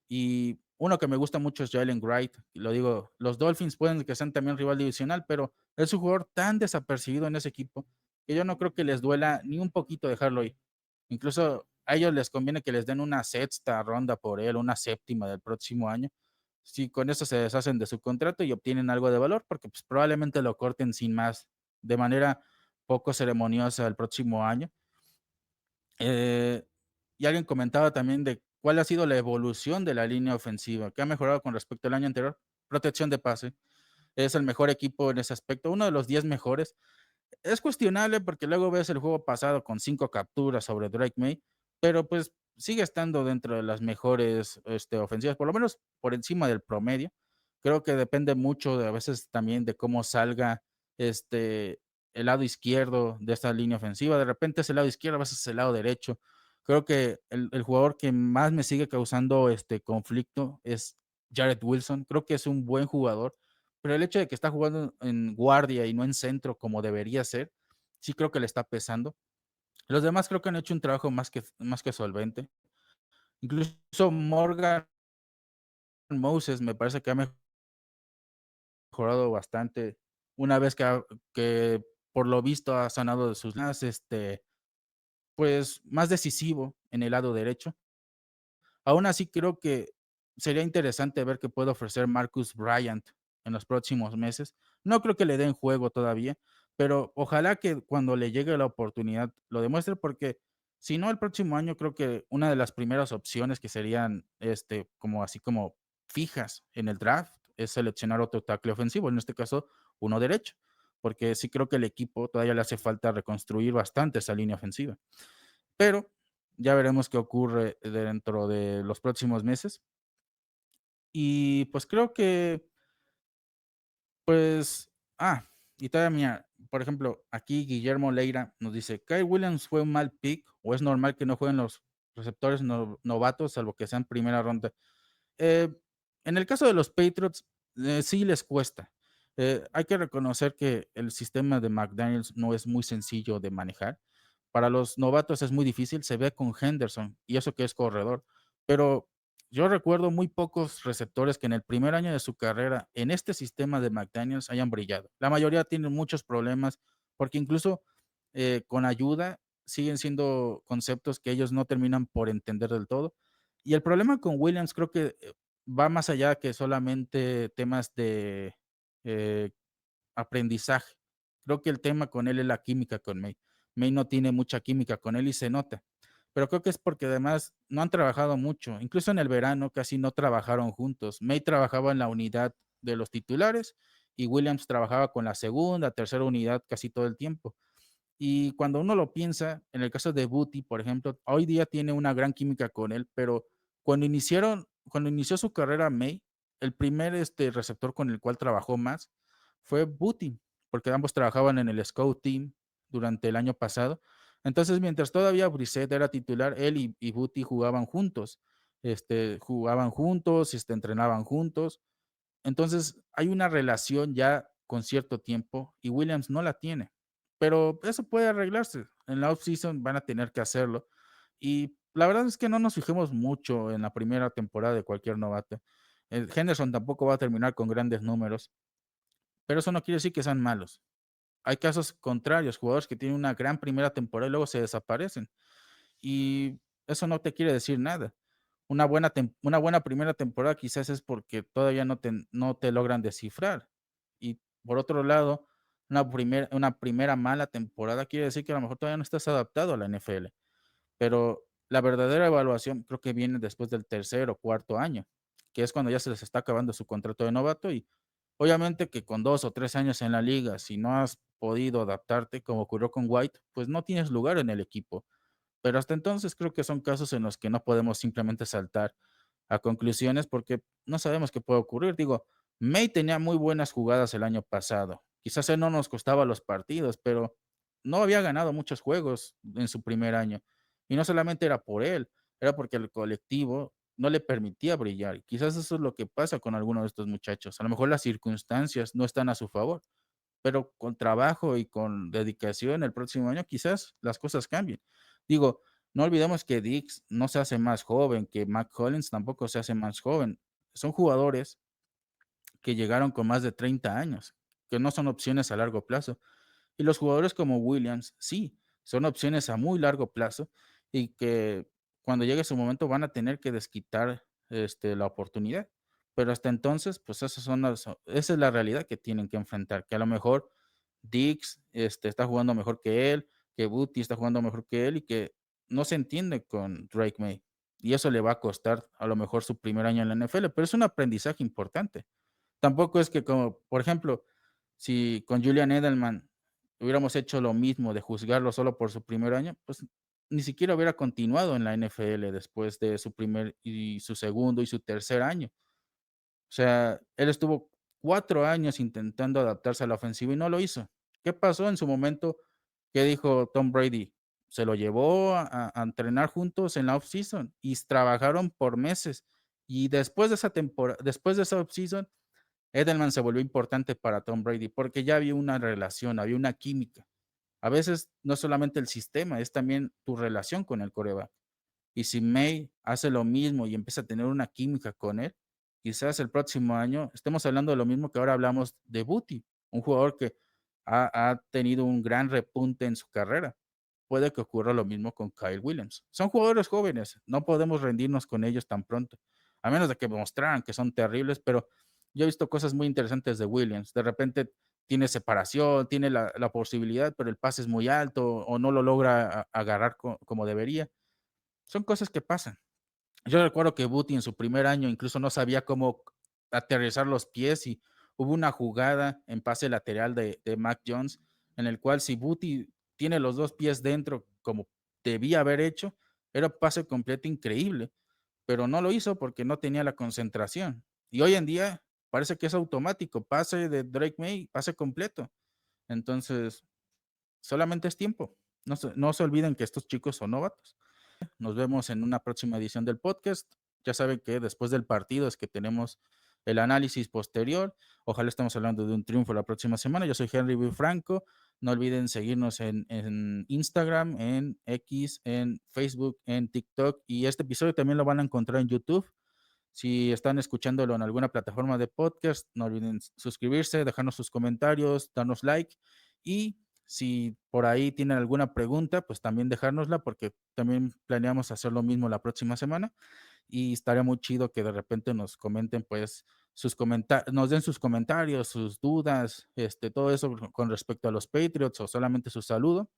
Y uno que me gusta mucho es Jalen Wright. Y lo digo, los Dolphins pueden que sean también rival divisional, pero es un jugador tan desapercibido en ese equipo que yo no creo que les duela ni un poquito dejarlo ir. Incluso a ellos les conviene que les den una sexta ronda por él, una séptima del próximo año. Si con eso se deshacen de su contrato y obtienen algo de valor, porque pues, probablemente lo corten sin más, de manera poco ceremoniosa el próximo año. Eh, y alguien comentaba también de cuál ha sido la evolución de la línea ofensiva, que ha mejorado con respecto al año anterior. Protección de pase. Es el mejor equipo en ese aspecto, uno de los 10 mejores. Es cuestionable porque luego ves el juego pasado con 5 capturas sobre Drake May, pero, pues, sigue estando dentro de las mejores, ofensivas, por lo menos por encima del promedio. Creo que depende mucho de a veces también de cómo salga, este, el lado izquierdo de esta línea ofensiva. De repente es el lado izquierdo, a veces es el lado derecho. Creo que el jugador que más me sigue causando, conflicto es Jared Wilson. Creo que es un buen jugador, pero el hecho de que está jugando en guardia y no en centro como debería ser, sí creo que le está pesando. Los demás creo que han hecho un trabajo más que solvente. Incluso Morgan Moses me parece que ha mejorado bastante una vez que por lo visto ha sanado de sus más, pues, más decisivo en el lado derecho. Aún así, creo que sería interesante ver qué puede ofrecer Marcus Bryant en los próximos meses. No creo que le den juego todavía, pero ojalá que cuando le llegue la oportunidad lo demuestre, porque si no, el próximo año creo que una de las primeras opciones que serían, como así como fijas en el draft es seleccionar otro tackle ofensivo, en este caso, uno derecho, porque sí creo que el equipo todavía le hace falta reconstruir bastante esa línea ofensiva. Pero ya veremos qué ocurre dentro de los próximos meses. Y pues creo que, pues, y todavía mira, por ejemplo, aquí Guillermo Leira nos dice: "¿Kyle Williams fue un mal pick o es normal que no jueguen los receptores novatos, salvo que sean primera ronda?". Eh, en el caso de los Patriots, sí les cuesta. Hay que reconocer que el sistema de McDaniels no es muy sencillo de manejar. Para los novatos es muy difícil, se ve con Henderson, y eso que es corredor. Pero yo recuerdo muy pocos receptores que en el primer año de su carrera en este sistema de McDaniels hayan brillado. La mayoría tienen muchos problemas, porque incluso con ayuda siguen siendo conceptos que ellos no terminan por entender del todo. Y el problema con Williams creo que va más allá que solamente temas de eh, aprendizaje. Creo que el tema con él es la química con May. May no tiene mucha química con él y se nota. Pero creo que es porque además no han trabajado mucho. Incluso en el verano casi no trabajaron juntos. May trabajaba en la unidad de los titulares y Williams trabajaba con la segunda, tercera unidad casi todo el tiempo. Y cuando uno lo piensa, en el caso de Booty, por ejemplo, hoy día tiene una gran química con él, pero cuando inició su carrera May, el primer, receptor con el cual trabajó más fue Booty, porque ambos trabajaban en el Scout Team durante el año pasado. Entonces, mientras todavía Brissett era titular, él y Booty jugaban juntos, entrenaban juntos. Entonces, hay una relación ya con cierto tiempo y Williams no la tiene, pero eso puede arreglarse. En la off-season van a tener que hacerlo y la verdad es que no nos fijemos mucho en la primera temporada de cualquier novato. Henderson tampoco va a terminar con grandes números, pero eso no quiere decir que sean malos. Hay casos contrarios, jugadores que tienen una gran primera temporada y luego se desaparecen. Y eso no te quiere decir nada. Una buena primera temporada quizás es porque todavía no te logran descifrar. Y por otro lado, una primera mala temporada quiere decir que a lo mejor todavía no estás adaptado a la NFL. Pero la verdadera evaluación creo que viene después del tercer o cuarto año, que es cuando ya se les está acabando su contrato de novato y obviamente que con 2 o 3 años en la liga, si no has podido adaptarte, como ocurrió con White, pues no tienes lugar en el equipo. Pero hasta entonces creo que son casos en los que no podemos simplemente saltar a conclusiones porque no sabemos qué puede ocurrir. Digo, May tenía muy buenas jugadas el año pasado. Quizás él no nos costaba los partidos, pero no había ganado muchos juegos en su primer año. Y no solamente era por él, era porque el colectivo no le permitía brillar. Quizás eso es lo que pasa con algunos de estos muchachos. A lo mejor las circunstancias no están a su favor, pero con trabajo y con dedicación el próximo año quizás las cosas cambien. Digo, no olvidemos que Dix no se hace más joven, que Mac Collins tampoco se hace más joven. Son jugadores que llegaron con más de 30 años, que no son opciones a largo plazo. Y los jugadores como Williams, sí, son opciones a muy largo plazo y que cuando llegue su momento van a tener que desquitar la oportunidad. Pero hasta entonces, pues esa es la realidad que tienen que enfrentar, que a lo mejor Dix está jugando mejor que él, que Booty está jugando mejor que él y que no se entiende con Drake May. Y eso le va a costar a lo mejor su primer año en la NFL, pero es un aprendizaje importante. Tampoco es que como, por ejemplo, si con Julian Edelman hubiéramos hecho lo mismo de juzgarlo solo por su primer año, pues ni siquiera hubiera continuado en la NFL después de su primer y su segundo y su tercer año. O sea, él estuvo 4 años intentando adaptarse a la ofensiva y no lo hizo. ¿Qué pasó en su momento? ¿Qué dijo Tom Brady? Se lo llevó a entrenar juntos en la off-season y trabajaron por meses. Y después de esa temporada, después de esa off-season, Edelman se volvió importante para Tom Brady porque ya había una relación, había una química. A veces no es solamente el sistema, es también tu relación con el quarterback. Y si May hace lo mismo y empieza a tener una química con él, quizás el próximo año estemos hablando de lo mismo que ahora hablamos de Booty, un jugador que ha tenido un gran repunte en su carrera. Puede que ocurra lo mismo con Kyle Williams. Son jugadores jóvenes, no podemos rendirnos con ellos tan pronto, a menos de que mostraran que son terribles, pero yo he visto cosas muy interesantes de Williams. De repente tiene separación, tiene la posibilidad, pero el pase es muy alto o no lo logra agarrar como debería. Son cosas que pasan. Yo recuerdo que Buti en su primer año incluso no sabía cómo aterrizar los pies y hubo una jugada en pase lateral de Mac Jones en el cual si Buti tiene los 2 pies dentro como debía haber hecho, era pase completo increíble, pero no lo hizo porque no tenía la concentración. Y hoy en día parece que es automático, pase de Drake May, pase completo. Entonces, solamente es tiempo. No se olviden que estos chicos son novatos. Nos vemos en una próxima edición del podcast. Ya saben que después del partido es que tenemos el análisis posterior. Ojalá estemos hablando de un triunfo la próxima semana. Yo soy Henry B. Franco. No olviden seguirnos en Instagram, en X, en Facebook, en TikTok. Y este episodio también lo van a encontrar en YouTube. Si están escuchándolo en alguna plataforma de podcast, no olviden suscribirse, dejarnos sus comentarios, darnos like y si por ahí tienen alguna pregunta, pues también dejárnosla porque también planeamos hacer lo mismo la próxima semana y estaría muy chido que de repente nos comenten pues nos den sus comentarios, sus dudas, todo eso con respecto a los Patriots o solamente su saludo.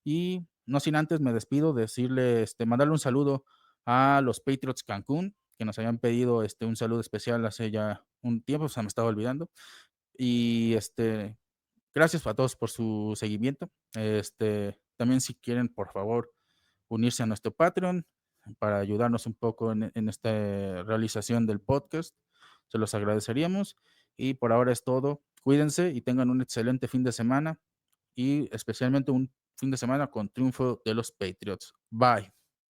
Y no sin antes me despido, decirle, mandarle un saludo a los Patriots Cancún, que nos habían pedido un saludo especial hace ya un tiempo, se me estaba olvidando. Y gracias a todos por su seguimiento. También si quieren, por favor, unirse a nuestro Patreon para ayudarnos un poco en esta realización del podcast, se los agradeceríamos. Y por ahora es todo. Cuídense y tengan un excelente fin de semana y especialmente un fin de semana con triunfo de los Patriots. Bye.